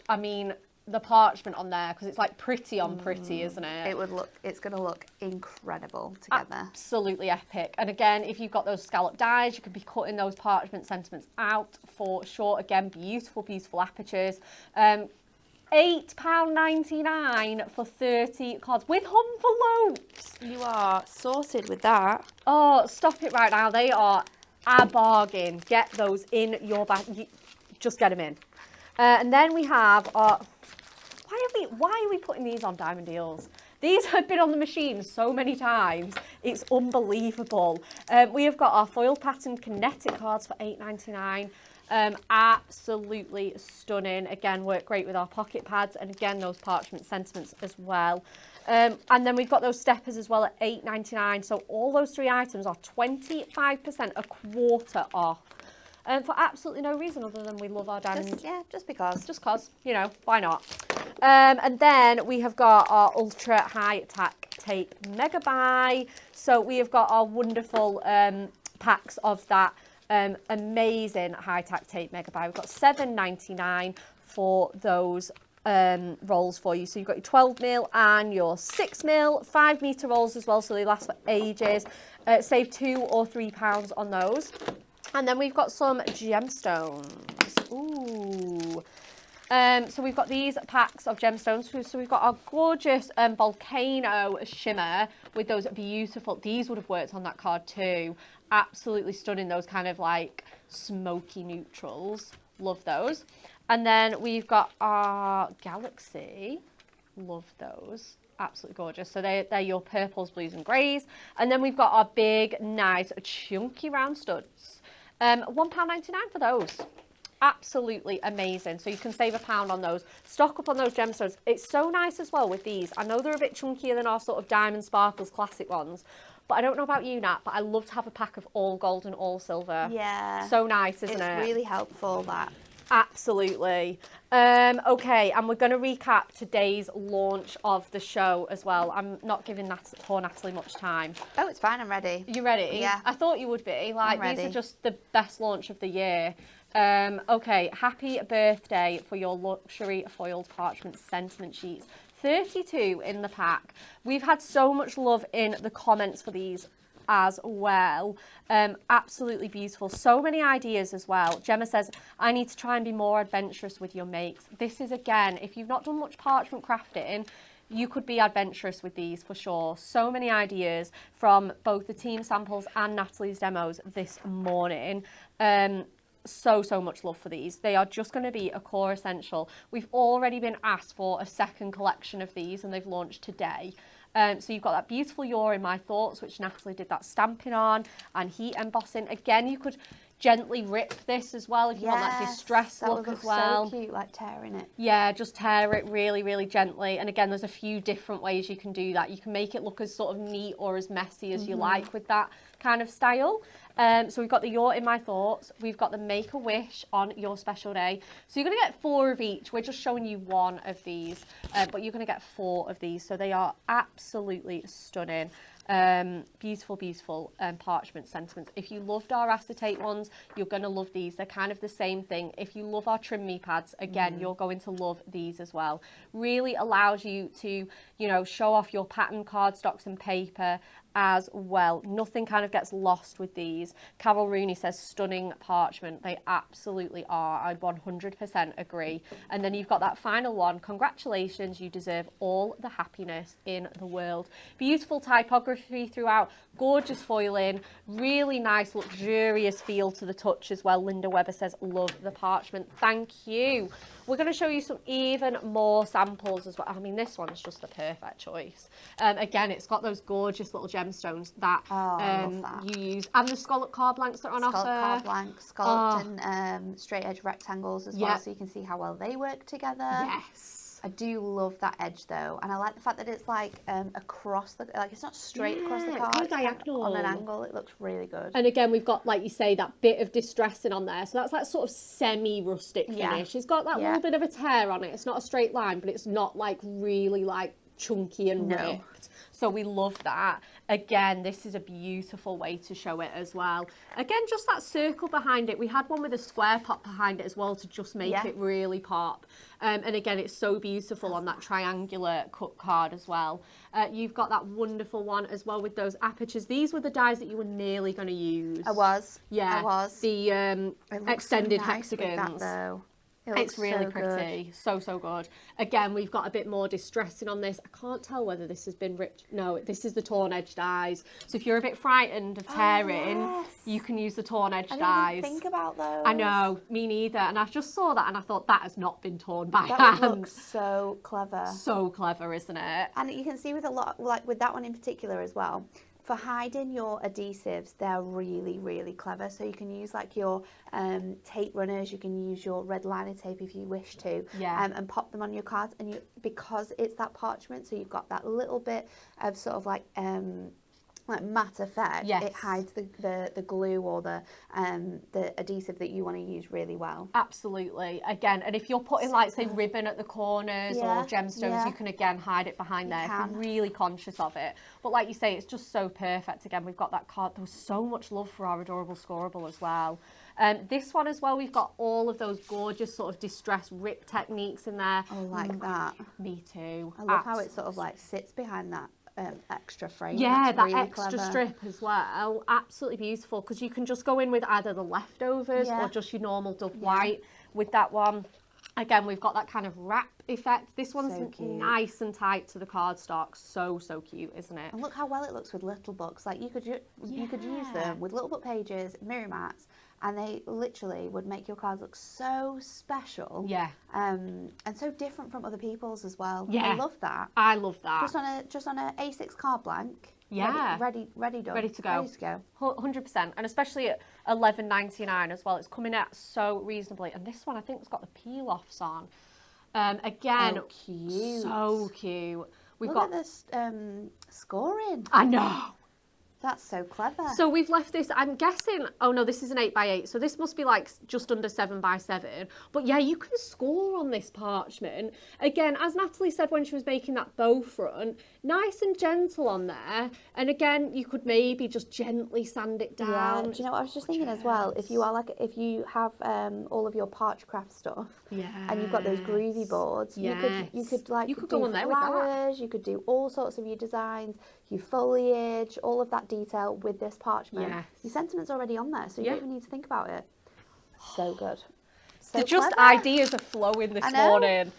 the parchment on there because it's like pretty on pretty, isn't it? It's going to look incredible together. Absolutely epic. And again, if you've got those scallop dies, you could be cutting those parchment sentiments out for sure. Again, beautiful, beautiful apertures. £8.99 for 30 cards with envelopes. You are sorted with that. Oh, stop it right now. They are a bargain. Get those in your bag. Just get them in. And then we have our... Why are we putting these on Diamond Deals? These have been on the machine so many times. It's unbelievable. We have got our foil patterned kinetic cards for £8.99. Absolutely stunning. Again, work great with our pocket pads. And again, those parchment sentiments as well. And then we've got those steppers as well at £8.99. So all those 3 items are 25%, a quarter off. for absolutely no reason other than we love our diamond. Just because. Just cause, you know, why not? And then we have got our ultra high tack tape mega buy. So we have got our wonderful packs of that amazing high tack tape mega buy. We've got $7.99 for those rolls for you. So you've got your 12mm and your 6mm, 5 meter rolls as well, so they last for ages. Save £2 or £3 on those. And then we've got some gemstones. Ooh. So we've got these packs of gemstones. So we've got our gorgeous volcano shimmer with those beautiful, these would have worked on that card too. Absolutely stunning, those kind of like smoky neutrals. Love those. And then we've got our galaxy. Love those. Absolutely gorgeous. So they're your purples, blues and greys. And then we've got our big, nice, chunky round studs. £1.99 for those. Absolutely amazing. So you can save £1 on those. Stock up on those gemstones. It's so nice as well with these. I know they're a bit chunkier than our sort of diamond sparkles classic ones, but I don't know about you, Nat, but I love to have a pack of all gold and all silver. Yeah. So nice, isn't it? It's really helpful, that. Absolutely. Okay, and we're going to recap today's launch of the show as well. I'm not giving poor Natalie much time. Oh, it's fine. I'm ready. You ready? Yeah. I thought you would be. Like, these are just the best launch of the year. Okay, happy birthday for your luxury foiled parchment sentiment sheets. 32 in the pack. We've had so much love in the comments for these as well. Absolutely beautiful. So many ideas as well. Gemma says, I need to try and be more adventurous with your makes. This is, again, if you've not done much parchment crafting, you could be adventurous with these for sure. So many ideas from both the team samples and Natalie's demos this morning. So much love for these. They are just going to be a core essential. We've already been asked for a second collection of these and they've launched today. So you've got that beautiful You're in My Thoughts, which Natalie did that stamping on, and heat embossing. Again, you could gently rip this as well if you want that distressed look as well. So cute, like tearing it. Yeah, just tear it really, really gently. And again, there's a few different ways you can do that. You can make it look as sort of neat or as messy as you like with that kind of style. So we've got the You're in My Thoughts. We've got the Make a Wish on Your Special Day. So you're going to get 4 of each. We're just showing you 1 of these, but you're going to get 4 of these. So they are absolutely stunning. Beautiful, beautiful parchment sentiments. If you loved our acetate ones, you're going to love these. They're kind of the same thing. If you love our trim me pads, again, you're going to love these as well. Really allows you to, you know, show off your pattern cardstocks and paper as well. Nothing kind of gets lost with these. Carol Rooney says stunning parchment. They absolutely are. I 100% agree. And then you've got that final one. Congratulations, you deserve all the happiness in the world. Beautiful typography throughout, gorgeous foiling, really nice luxurious feel to the touch as well. Linda Webber says love the parchment. Thank you. We're going to show you some even more samples as well. I mean, this one's just the perfect choice. Again, it's got those gorgeous little gemstones that, you use, and the scallop card blanks that are on offer. Scallop card blanks, scalloped and straight edge rectangles as well, so you can see how well they work together. Yes. I do love that edge though, and I like the fact that it's like across the, like it's not straight across the card, it's diagonal. On an angle. It looks really good. And again, we've got, like you say, that bit of distressing on there, so that's that sort of semi-rustic finish. It's got that little bit of a tear on it. It's not a straight line, but it's not like really like chunky and ripped. So we love that. Again, this is a beautiful way to show it as well. Again, just that circle behind it. We had one with a square pop behind it as well to just make it really pop. And again, it's so beautiful on that triangular cut card as well. You've got that wonderful one as well with those apertures. These were the dies that you were nearly going to use. I was. Yeah. I was. The extended so nice hexagons. with that, though. It's really pretty. So good. Again, we've got a bit more distressing on this. I can't tell whether this has been ripped. No, this is the torn edge dies. So if you're a bit frightened of tearing, you can use the torn edge dies. I didn't even think about those. I know, me neither. And I just saw that and I thought that has not been torn by hand. That looks so clever. So clever, isn't it? And you can see with a lot, like with that one in particular as well, for hiding your adhesives, they're really, really clever. So you can use like your tape runners, you can use your red liner tape if you wish to, and pop them on your cards. And because it's that parchment, so you've got that little bit of sort of like like matte effect, Yes. it hides the glue or the adhesive that you want to use really well. Absolutely. Again, and if you're putting like say ribbon at the corners Yeah, or gemstones, yeah. you can again hide it behind there if can. you're really conscious of it. But like you say, it's just so perfect. Again, we've got that card. There was so much love for our adorable scoreable as well. This one as well, we've got all of those gorgeous sort of distress rip techniques in there. Oh, like that. Me too. I love how it sort of like sits behind that extra frame. Yeah, That's that really extra clever. strip as well. Absolutely beautiful, because you can just go in with either the leftovers Yeah. or just your normal Dove white with that one. Again, we've got that kind of wrap effect. This one's So cute. nice and tight to the cardstock. So cute, isn't it? And look how well it looks with little books. Like you could use them with little book pages, mirror mats, and they literally would make your cards look so special. Yeah. And so different from other people's as well. Yeah. I love that. I love that. Just on a A6 card blank. Yeah. Ready done. Ready to go. Ready to go. 100%. And especially at $11.99 as well. It's coming out so reasonably. And this one, I think, has got the peel-offs on. Again, Oh, cute. So cute. We've Look got at this scoring. I know. That's so clever. So we've left this, I'm guessing, oh no, this is an 8x8, so this must be like just under 7x7. But yeah, you can score on this parchment. Again, as Natalie said when she was making that bow front, nice and gentle on there. And again, you could maybe just gently sand it down. Yeah. Do you know what I was just thinking as well? If you have all of your Parchcraft stuff, and you've got those groovy boards, you could go do on there with that. flowers, you could do all sorts of your designs, your foliage, all of that detail with this parchment. Yes. Your sentiment's already on there, so you don't even need to think about it. So good. So Just clever. ideas are flowing this I know. morning.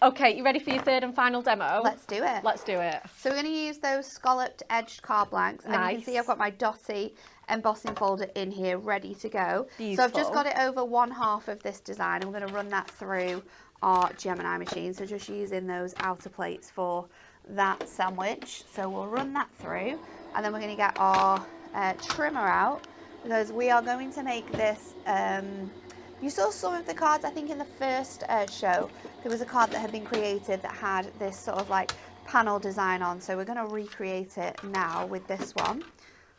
Okay, you ready for your third and final demo? Let's do it. Let's do it. So we're going to use those scalloped edged card blanks. And you can Nice. see I've got my Dotty embossing folder in here ready to go. Beautiful. So I've just got it over one half of this design. I'm going to run that through our Gemini machine. So just using those outer plates for that sandwich. So we'll run that through. And then we're going to get our trimmer out, because we are going to make this... you saw some of the cards, I think, in the first show. There was a card that had been created that had this sort of like panel design on. So we're going to recreate it now with this one.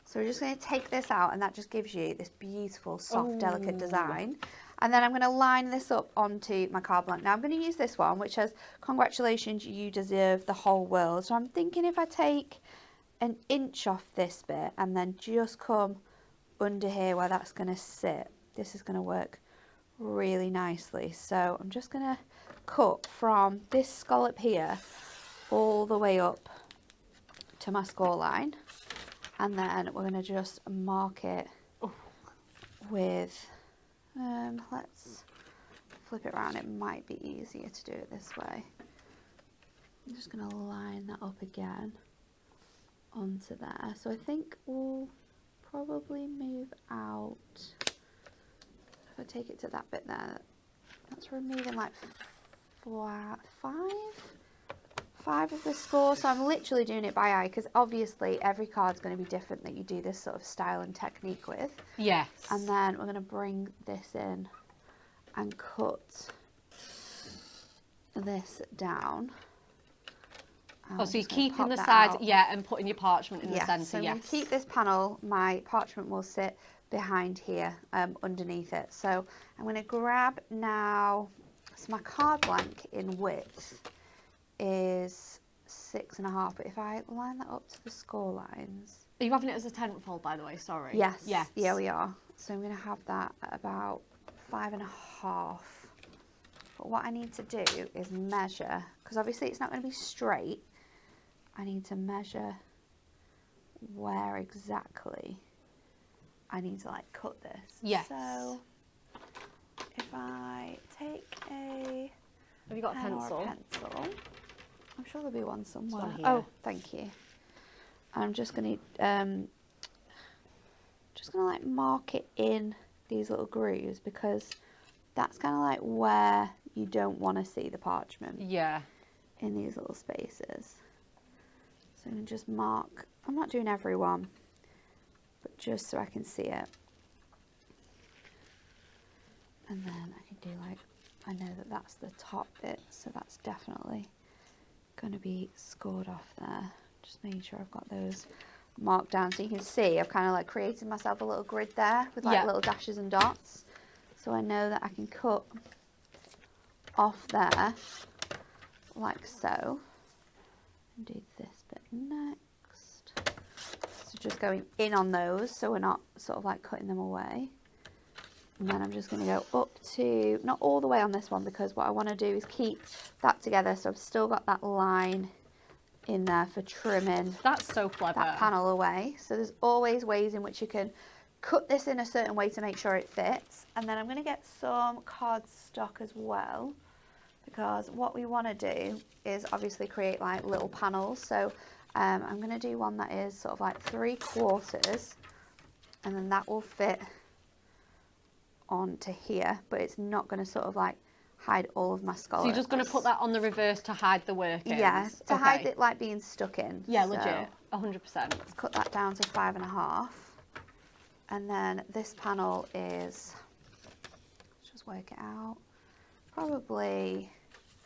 So we're just going to take this out, and that just gives you this beautiful, soft, delicate design. And then I'm going to line this up onto my card blank. Now I'm going to use this one, which says, "Congratulations, you deserve the whole world." So I'm thinking if I take an inch off this bit and then just come under here where that's going to sit, this is going to work really nicely. So I'm just going to cut from this scallop here all the way up to my score line, and then we're going to just mark it with let's flip it around. It might be easier to do it this way. I'm just going to line that up again onto there. So I think we'll probably move out. If I take it to that bit there, that's removing like five of the score. So I'm literally doing it by eye, because obviously every card's going to be different that you do this sort of style and technique with. Yes. And then we're going to bring this in and cut this down. Oh, so you're keeping the sides, and putting your parchment in the centre, so I'm yes. going to keep this panel. My parchment will sit behind here, underneath it. So I'm going to grab now, so my card blank in width is 6.5, but if I line that up to the score lines. Are you having it as a tenfold, by the way? Sorry. Yes. Yes. Yeah, we are. So I'm going to have that at about 5.5. But what I need to do is measure, because obviously it's not going to be straight. I need to measure where exactly I need to like cut this. Yes. So if I take a Have you got a pen or pencil? pencil, I'm sure there'll be one somewhere. one here. Oh, thank you. I'm just going to like mark it in these little grooves, because that's kind of like where you don't want to see the parchment. Yeah. In these little spaces. So I'm going to just mark, I'm not doing every one, but just so I can see it. And then I can do like, I know that that's the top bit, so that's definitely going to be scored off there. Just making sure I've got those marked down. So you can see I've kind of like created myself a little grid there with like little dashes and dots. So I know that I can cut off there like so. And do this bit next. So just going in on those so we're not sort of like cutting them away. And then I'm just going to go up to, not all the way on this one, because what I want to do is keep that together. So I've still got that line in there for trimming. That's so clever. That panel away. So there's always ways in which you can cut this in a certain way to make sure it fits. And then I'm going to get some cardstock as well, because what we want to do is obviously create like little panels. So I'm going to do one that is sort of like 3/4, and then that will fit onto here, but it's not going to sort of like hide all of my scallops. So you're just going to put that on the reverse to hide the workings? Yes, to hide it like being stuck in. Yeah, so legit, 100%. Let's cut that down to 5.5. And then this panel is, let's just work it out, probably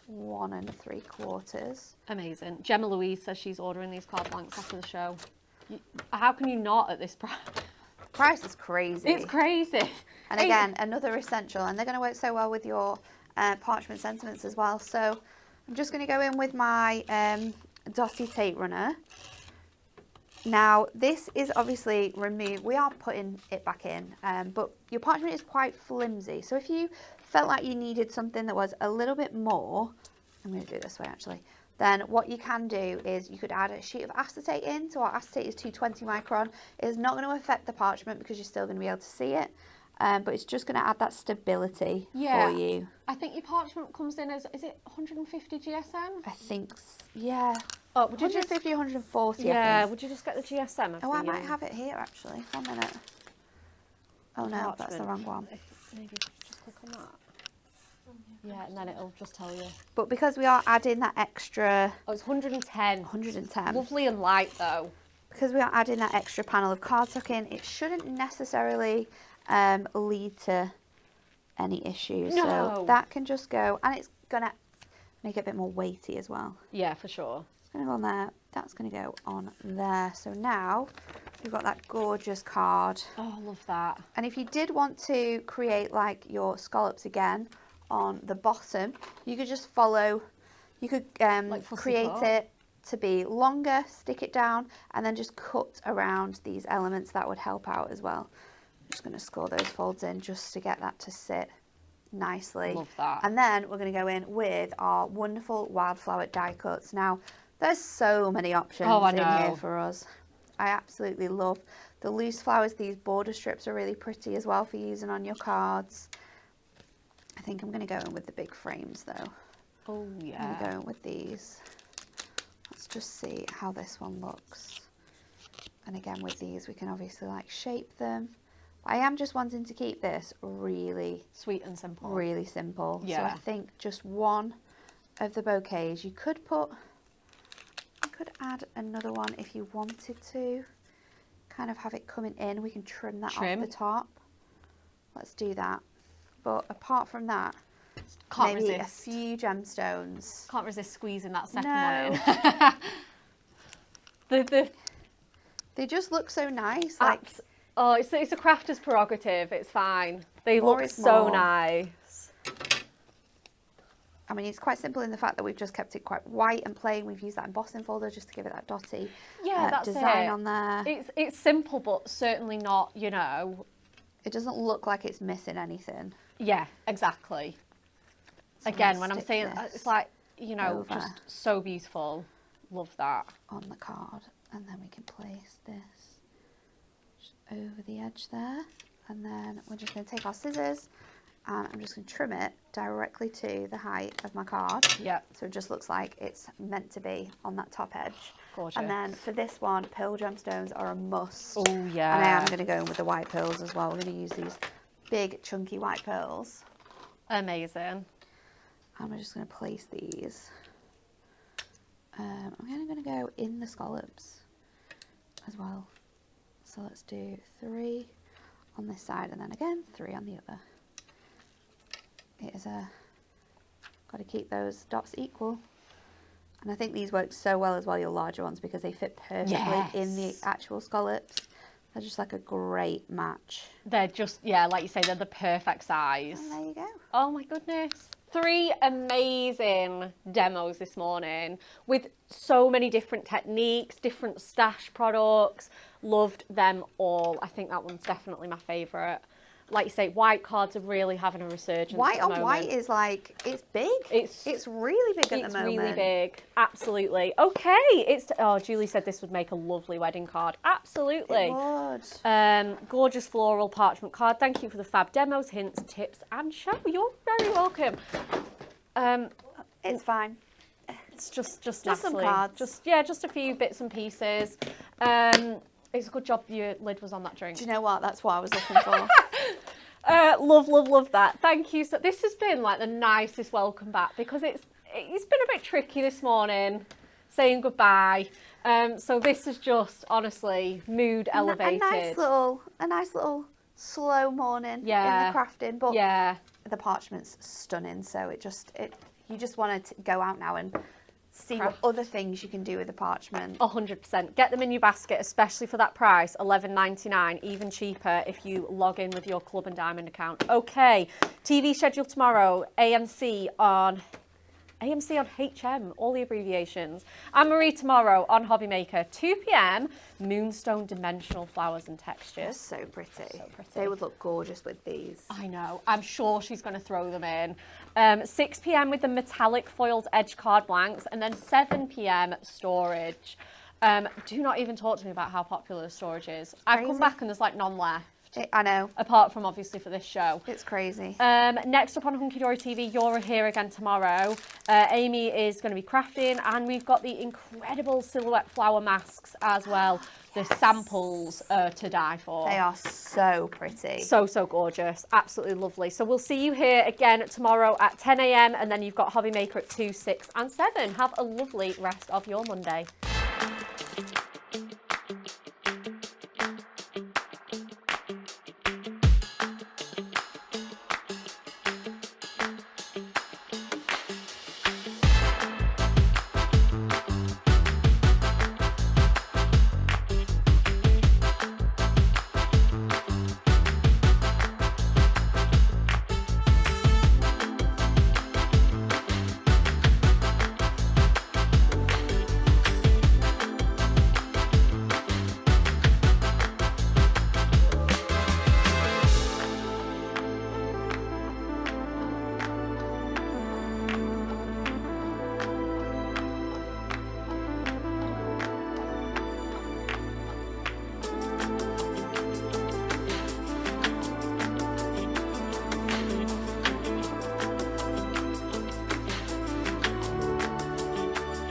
1 3/4. Amazing. Gemma Louise says she's ordering these card blanks after the show. How can you not at this price? Price is crazy. It's crazy. And again, another essential, and they're going to work so well with your parchment sentiments as well. So I'm just going to go in with my dotty tape runner. Now this is obviously removed. We are putting it back in, but your parchment is quite flimsy. So if you felt like you needed something that was a little bit more, I'm going to do it this way actually, then what you can do is you could add a sheet of acetate in. So our acetate is 220 micron. It's not going to affect the parchment because you're still going to be able to see it. But it's just going to add that stability for you. I think your parchment comes in as, is it 150 GSM? I think, yeah. Oh, would you 150, 140, yeah, I think. would you just get the GSM? Oh, I might have it here actually. 1 minute. Oh no, that's the wrong one. Maybe just click on that. Yeah, and then it'll just tell you. But because we are adding that extra... Oh, it's 110. 110. Lovely and light though. Because we are adding that extra panel of cardstock in, it shouldn't necessarily lead to any issues. No. So that can just go, and it's going to make it a bit more weighty as well. Yeah, for sure. It's going to go on there. That's going to go on there. So now we've got that gorgeous card. Oh, I love that. And if you did want to create like your scallops again on the bottom, you could just follow, you could create it to be longer, stick it down, and then just cut around these elements. That would help out as well. I'm just going to score those folds in just to get that to sit nicely. Love that. And then we're going to go in with our wonderful wildflower die cuts. Now, there's so many options in here for us. I absolutely love the loose flowers. These border strips are really pretty as well for using on your cards. I think I'm going to go in with the big frames though. Oh yeah. I'm going to go in with these. Let's just see how this one looks. And again with these we can obviously like shape them. I am just wanting to keep this really sweet and simple. Really simple. Yeah. So I think just one of the bouquets. You could add another one if you wanted to. Kind of have it coming in. We can trim that off the top. Let's do that. But apart from that, maybe a few gemstones. Can't resist squeezing that second one in. They just look so nice. Oh, it's a crafter's prerogative. It's fine. They look so nice. I mean, it's quite simple in the fact that we've just kept it quite white and plain. We've used that embossing folder just to give it that dotty design on there. It's simple, but certainly not, you know. It doesn't look like it's missing anything. Yeah, exactly. So again, when I'm saying it's like, you know, just so beautiful. Love that. On the card. And then we can place this just over the edge there. And then we're just going to take our scissors and I'm just going to trim it directly to the height of my card. Yeah. So it just looks like it's meant to be on that top edge. Gorgeous. And then for this one, pearl gemstones are a must. Oh yeah. And I am going to go in with the white pearls as well. We're going to use these big chunky white pearls. Amazing. And we're just going to place these. I'm going to go in the scallops as well. So let's do 3 on this side and then again 3 on the other. It is got to keep those dots equal. And I think these work so well as well, your larger ones, because they fit perfectly in the actual scallops. They're just like a great match. They're just, yeah, like you say, they're the perfect size. And there you go. Oh my goodness. 3 amazing demos this morning with so many different techniques, different stash products. Loved them all. I think that one's definitely my favourite. Like you say, white cards are really having a resurgence. White at the on moment. white is like, it's big. It's really big at the moment. It's really big. Absolutely. Okay. Oh, Julie said this would make a lovely wedding card. Absolutely. It would. Gorgeous floral parchment card. Thank you for the fab demos, hints, tips, and show. You're very welcome. It's fine. It's just some cards. Just a few bits and pieces. It's a good job your lid was on that drink. Do you know what? That's what I was looking for. Love that. Thank you. So this has been like the nicest welcome back, because it's been a bit tricky this morning saying goodbye. So this is just honestly mood elevated. A nice little slow morning in the crafting, but the parchment's stunning. So you just want to go out now and see what other things you can do with the parchment. 100%. Get them in your basket, especially for that price, $11.99, even cheaper if you log in with your Club and Diamond account. Okay, TV schedule tomorrow, AMC on HM, all the abbreviations. Anne-Marie tomorrow on Hobby Maker, 2 p.m, Moonstone Dimensional Flowers and Textures. So pretty. They would look gorgeous with these. I know. I'm sure she's going to throw them in. 6 p.m. with the metallic foiled edge card blanks, and then 7 p.m. storage. Do not even talk to me about how popular the storage is. I've come back and there's like none left. I know. Apart from obviously for this show. It's crazy. Next up on Hunky Dory TV, you're here again tomorrow. Amy is going to be crafting, and we've got the incredible silhouette flower masks as well. The samples are to die for. They are so pretty. So gorgeous. Absolutely lovely. So we'll see you here again tomorrow at 10 a.m. and then you've got Hobby Maker at 2, 6 and 7. Have a lovely rest of your Monday.